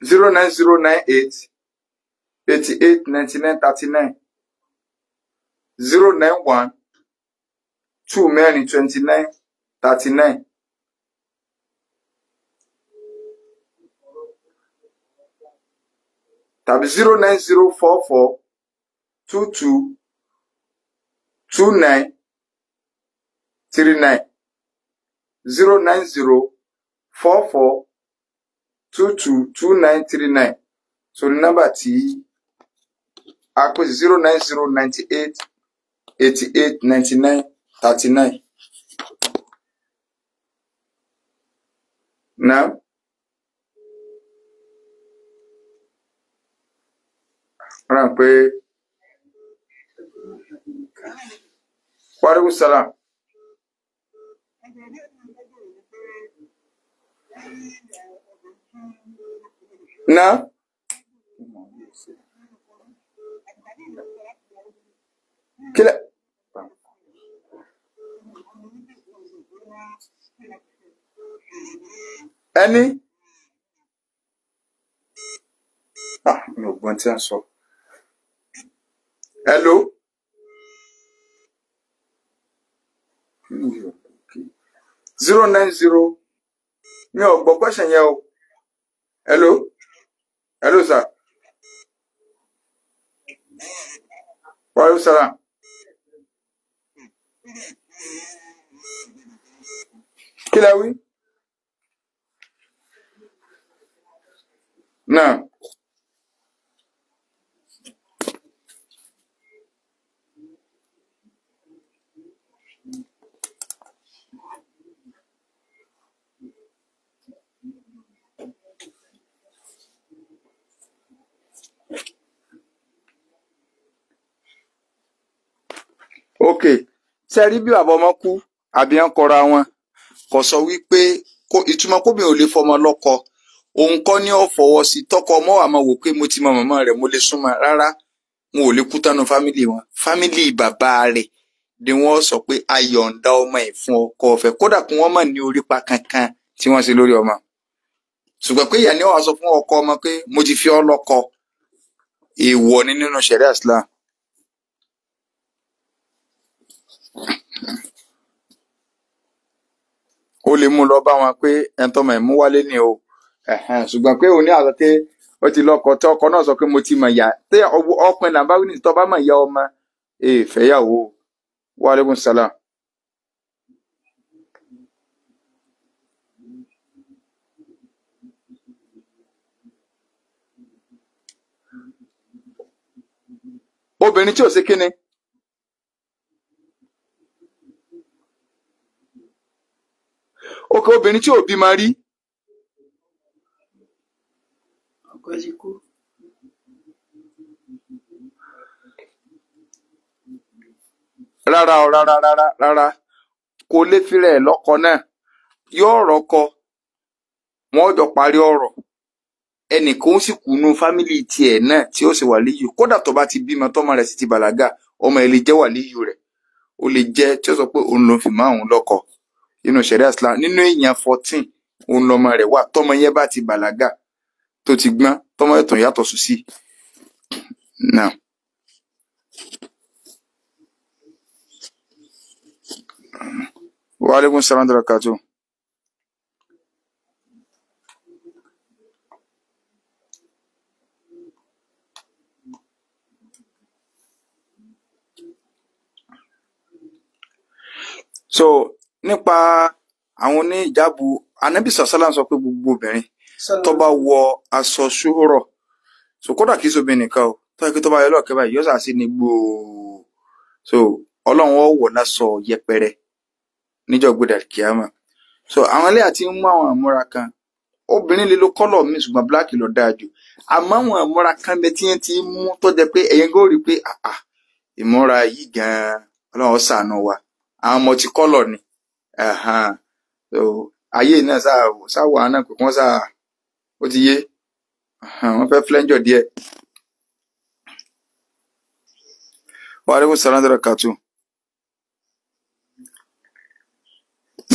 Zero 9098889939 091242939 tàbí 09044222939 09044222939 so ní nọ́mbà tí a pè 09098889939 náà rán pé wàlúù sálàm. Náà kílẹ̀ ẹni mi ò gbọ́n tí a sọ. Hello. 090 mi ò gbọ́ question yẹn o. Hello. Hello sir. Wàhálà sara. Kí la wí? Náà. Ok, ṣe rí bí bàbá ọmọ kú àbí ń kọra wọn kò sọ wípé ìtumọ̀ kóbìnrin ò lè fọmọ lọ́kọ òun kọ́ ni ó fọwọ́ sí tọkọ ọmọ wa máa wò pé mo ti mọ màmá rẹ̀ mo lè súnmọ́ rárá wọn ò lè kú tánu fámìlì wọn fámìlì bàbá rẹ̀ ni wọ́n sọ pé a yọ̀ǹda ọmọ ẹ̀ fún ọkọ ọ̀fẹ́ kódà kí wọ́n má ní orípa kankan tí wọ́n ṣe lórí ọmọ ṣùgbọ́n pé ìyá ni wọ́n sọ fún ọkọ ọmọ pé mo ti fi ọ́ lọ́kọ èèwọ̀ ni nínú ṣẹ̀ríà Islam. Ó lè mú lọ bá wọn pé ẹntọ́mọ ẹ̀ mú wálé ni o ṣùgbọ́n pé òun ní àlọ́ pé ó ti lọ́kọ tí ọkọ náà sọ pé mo ti mọ̀ ìyá tí ọkùnrin là ń bá wí ní ìtọ́ bá mọ̀ ìyá ọmọ fẹ́yàwó. Wa alaikum salam. Obìnrin tí ò ṣe kíni. Ókè obìnrin tí ò bímọ rí. Rárá o rárá kò lè fi rẹ̀ lọ́kọ náà yóò rọ́kọ wọn jọ parí ọ̀rọ̀ ẹnìkan ó sì kùnú fámìlì tiẹ̀ náà tí ó sì wà líyù kódà tó bá ti bímọ tọ́mọ rẹ̀ sì ti bàlágà ọmọ ẹ̀ lè jẹ́ wà líyù rẹ̀ ó lè jẹ́ tí ó sọ pé òun ló fi máa òun lọ́kọ nínú ṣẹ̀ríà Islam nínú èèyàn 14 òun lọmọ rẹ̀ wà tọ́mọ yẹn bá ti bàlágà tó ti gbọ́n tọ́mọ ẹ̀ tó yàtọ̀ sùn sí náà. Wa alaikum salam wa barakatuh. So nípa àwọn oní ìjábù Ànábì sàsálà sọ pé gbogbo obìnrin tó bá wọ aṣọ ṣúhùrọ̀ so kódà kìí sobìnrin nìkan o tó yẹ kí tó bá yọ lọ́ọ̀kẹ́ báyìí yọ́sà sí ní gbòò so ọlọ́run ó wọ̀ lásọ yẹpẹrẹ níjọ́ gbọdọ̀ kíámà so àwọn ilé àti mú àwọn àmúra kan obìnrin lè lo kọ́lọ̀ mi ṣùgbọ́n black ló dáa jù àmọ́ àwọn àmúra kan bẹ tí yẹn ti mú tó jẹ pé ẹ̀yẹn gò rí pé ìmúra yìí gan-an ọlọ́run ṣàánú wa àwọn ọmọ ti kọ́lọ̀ ni so ayé náà sáwà náà pé wọ́n sáà ó ti yé wọ́n fẹ́ flẹ́ńjọ̀ díẹ̀. Wa alaikum salam wa barakatuh.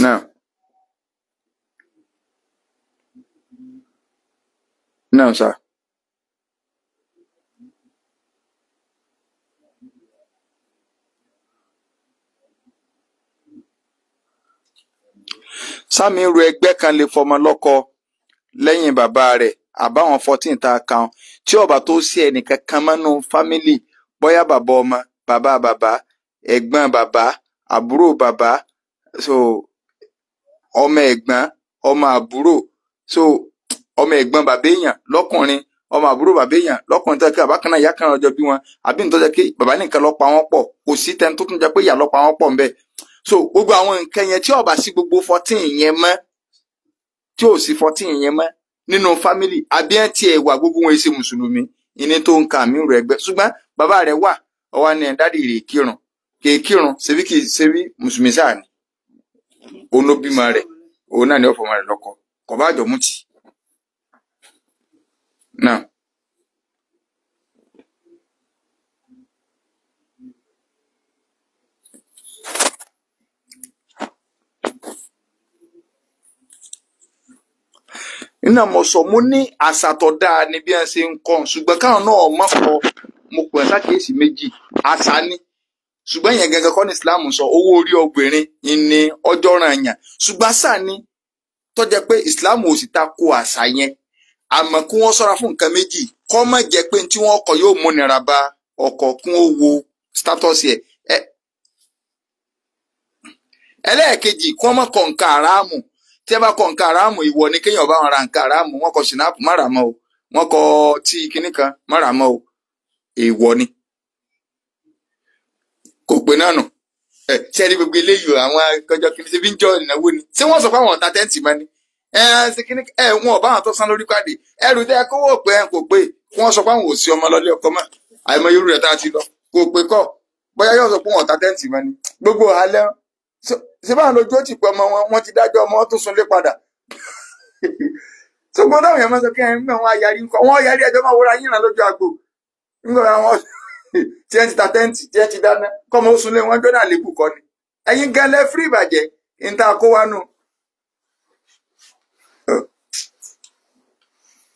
Náà. Náà sá. Sámi ru ẹgbẹ́ kan lè fọmọ lọ́kọ lẹ́yìn bàbá rẹ̀ àbáwọn 14 tá a kàn tí ó bá tó sí ẹnìkan kan mọ́nú fámìlì bóyá bàbá ọmọ bàbá ẹ̀gbọ́n bàbá àbúrò bàbá so ọmọ ẹ̀gbọ́n ọmọ àbúrò so ọmọ ẹ̀gbọ́n bàbá èèyàn lọ́kùnrin ọmọ àbúrò bàbá èèyàn lọ́kùnrin tó jẹ́ pé bàbá kan náà ìyá kan náà ọjọ́ bí wọn àbí nítorí jẹ́ pé bàbá nìkan ló pa wọ́n pọ̀ kò sí tẹni tó tún jẹ́ pé ìyá ló pa wọ́n pọ̀ ńbẹ̀ so gbogbo àwọn nǹkan yẹn tí ó bá sí gbogbo 14 yẹn mọ́ tí ò sí 14 yẹn mọ́ nínú fámìlì àbí ẹ̀ tí ẹ̀ wà gbogbo wọn ṣe mùsùlùmí ìní tó ń ka àmì rẹ̀ ẹgbẹ́ ṣùgbọ́n bàbá rẹ̀ wà ọwọ́ ni ẹ̀dádì rẹ̀ kírun ṣebí kì í ṣebí mùsùlùmí sáà ni òun ló bímọ rẹ̀ òun náà ni ó fọmọ rẹ̀ lọ́kọ kò bá jọ mutí náà. nínú mo sọ mo ní àṣà tó dáa ni bí wọ́n ṣe ń kọ́ ṣùgbọ́n káwọn náà má kọ mo pè sákèésí méjì àṣà ni ṣùgbọ́n yẹn gẹ́gẹ́ kọ́ ní Islam sọ owó orí obìnrin ní ọjọ́ ràn yàn ṣùgbọ́n àṣà ni tó jẹ́ pé Islam ò sì ta ko àṣà yẹn àmọ́ kí wọ́n ṣọ́ra fún nǹkan méjì kọ́ má jẹ́ pé tí wọ́n kọ yóò múnira bá ọkọ kún ó wo status ẹ̀ ẹlẹ́ẹ̀kejì kí wọ́n má kọ nǹkan àràmù tí ẹ bá kọ nǹkan àràmù ìwọ ni kéèyàn bá wọn ra nǹkan àràmù wọ́n kọ sinapu má rà mọ́ o wọ́n kọ tí kinní kan má rà mọ́ o èèwọ̀ ni kò pé náà nù ṣe ní gbogbo eléyìí àwọn akọjọ kìíní ṣe fi ń jọ ìnáwó ni ṣé wọ́n sọ pé àwọn ọ̀tá tẹ́ǹtì mọ́ ni ṣe kinní wọn ọba àwọn tó san lórí pàdé ẹrù tẹ kówó pé kò pé kí wọ́n sọ pé àwọn ò sí ọmọ lọlé ọkọ mọ́ àìmọ̀ yorù rẹ̀ tá a ti lọ kò pé kọ́ bóyá yóò sọ pé wọn ọ̀tá tẹ́ǹtì mọ́ ni gbogbo alẹ́ ṣe báwọn lójú ó ti pẹ́ ọmọ wọn ti dájọ́ ọmọ tó sunlé padà tó gbọ́dọ̀ yẹn máa sọ kí ẹ̀rín wọn ayarí nǹkan wọn yarí ẹjọ́ máa wọra yín ràn lójú àgbo nígbà wọn tí ẹ ti ta tẹ́ǹtì tí ẹ ti dáná kọ́mọ ó sunlé wọn jọ́nà àlékù kọ́ ni ẹ̀yin gan lẹ́ fírí ìbàjẹ́ níta kó wá nù.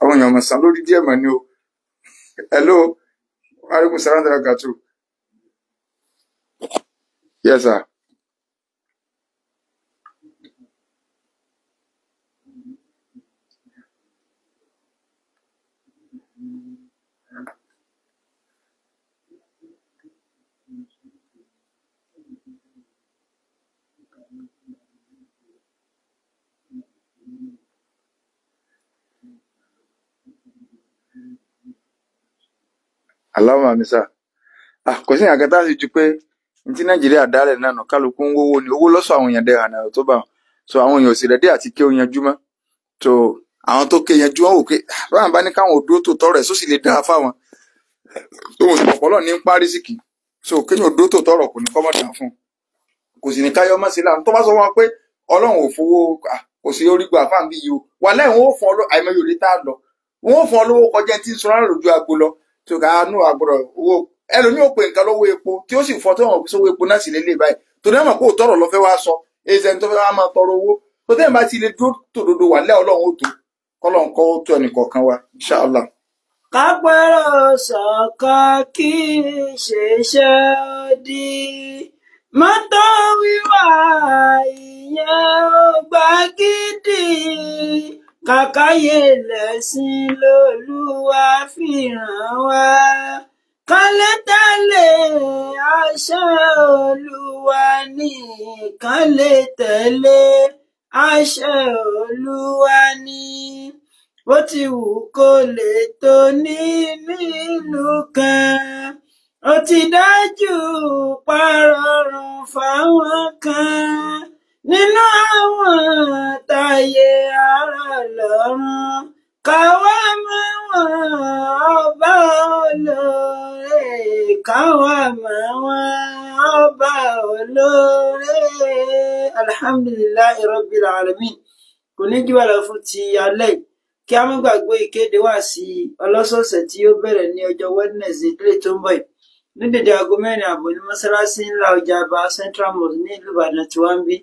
àwọn èèyàn mọ̀sán lórí díẹ̀ mọ̀ ni o hello alaikum salaam wa rahmatullahi. Yes sir. Aláwọ̀ àmì sá kò sí ìyàgẹ́ tá a sì ju pé ní tí Nàìjíríà dálẹ̀ náà kálukú ń wówó ni owó lọ́sọ̀ àwọn èèyàn dẹ̀ hànà tó bá wọn so àwọn èèyàn ò sì rẹ̀dí àti ké o yanjú mọ́ so àwọn tó ké yanjú wọn wò pé báwọn bá ní káwọn òdúró tó tọrọ ẹ̀ só sì lè dáa fáwọn tó wọn sì pọ̀pọ̀lọ́ ní ń parí síkì so kéèyàn òdúró tó tọrọ kò ní kọ́ mọ́ dà fún kò sì ní káyọ́ mọ́ sí láàmú tó bá sọ wọn pé Ọlọ́run ò fowó kò sí orí gbà fáwọn bí yìí o wà lẹ́yìn wọn ò fún àìmọ̀ yòó lé tá a lọ wọn ò fún ọ lówó kọjá tí ń sọ lára lójú agbo lọ tó ká nù àgbọ̀rọ̀ owó ẹlòmíì ò pè nǹkan lọ́wọ́ epo tí ó sì fọ́ tó wọn sówó epo náà sì lélẹ̀ báyìí tó ní àmọ̀ pé òtọ́rọ̀ lọ fẹ́ wá sọ èsì ẹni tó fẹ́ wá máa tọrọ owó tó tẹ́yìn bá ti lè dúró tòdodo wà lẹ́ Ọlọ́run ó tó kọ́lọ́n kọ́ tó ẹnì kọ̀ọ̀kan wa inṣàlá. kápẹ́rọ̀ ṣọ̀kan kì í ṣeṣẹ́ di mọ́tò wíwà ìyẹn ò gbà gidi kàkàyè lẹ́sìn lÓlúwa fìràn wá kálẹ̀ tẹ̀lé àṣẹ Olúwa ní kálẹ̀ tẹ̀lé àṣẹ Olúwa ní bó ti wù kó lè tó nílùú kan ó ti dájú pàrọ̀rùn fáwọn kan nínú àwọn táyé ara lọ́rùn káwá mọ́ wọn ọba olóore káwá mọ́ wọn ọba olóore alhamdulillahi rabbil alamin kò ní jù wà lọ fún ti alẹ́ kí a má gbàgbé ìkéde wá sí ọlọ́sọ̀ọ̀sẹ̀ tí ó bẹ̀rẹ̀ ní ọjọ́ Wednesday tó ń bọ̀ yìí ní dédé aago 4:00 ní mọ́sálásí ńlá ọjà àbá Central Mosque ní ìlú Ìbàdàn tí wọ́n ń bí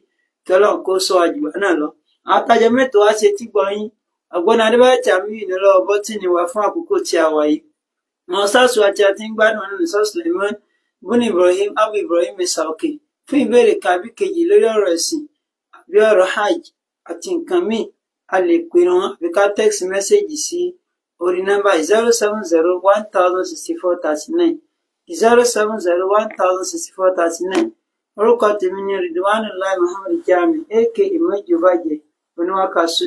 kí Ọlọ́run kó sọ àjùbá náà lọ. àwọn tajà mẹ́tò wá ṣe tí gbọ́yìn ọ̀gbọ́n Adébáyọ̀ Tàmíyù ìnálọ́wọ́ bọ́tìnì wá fún àkókò tí a wà yìí. àwọn sáàsù àti àti ń gbádùn nínú sọ́ọ̀sì Suleiman bùnú Ibrahim Abu Ibrahim Ìsàòkè fún ìbéèrè kàbí kejì lórí ọ̀rọ̀ ẹ̀sìn àbí ọ̀rọ̀ hajj àti nǹkan míì a lè pè wọn àbí ká text message sí orí nọ́mbà 070-1064-39 070-1064-39 orúkọ tèmi ni Ridwanullahi Muhammad Jamiu aka Ìmọ̀jọ̀bàjẹ́ oníwàkàsù.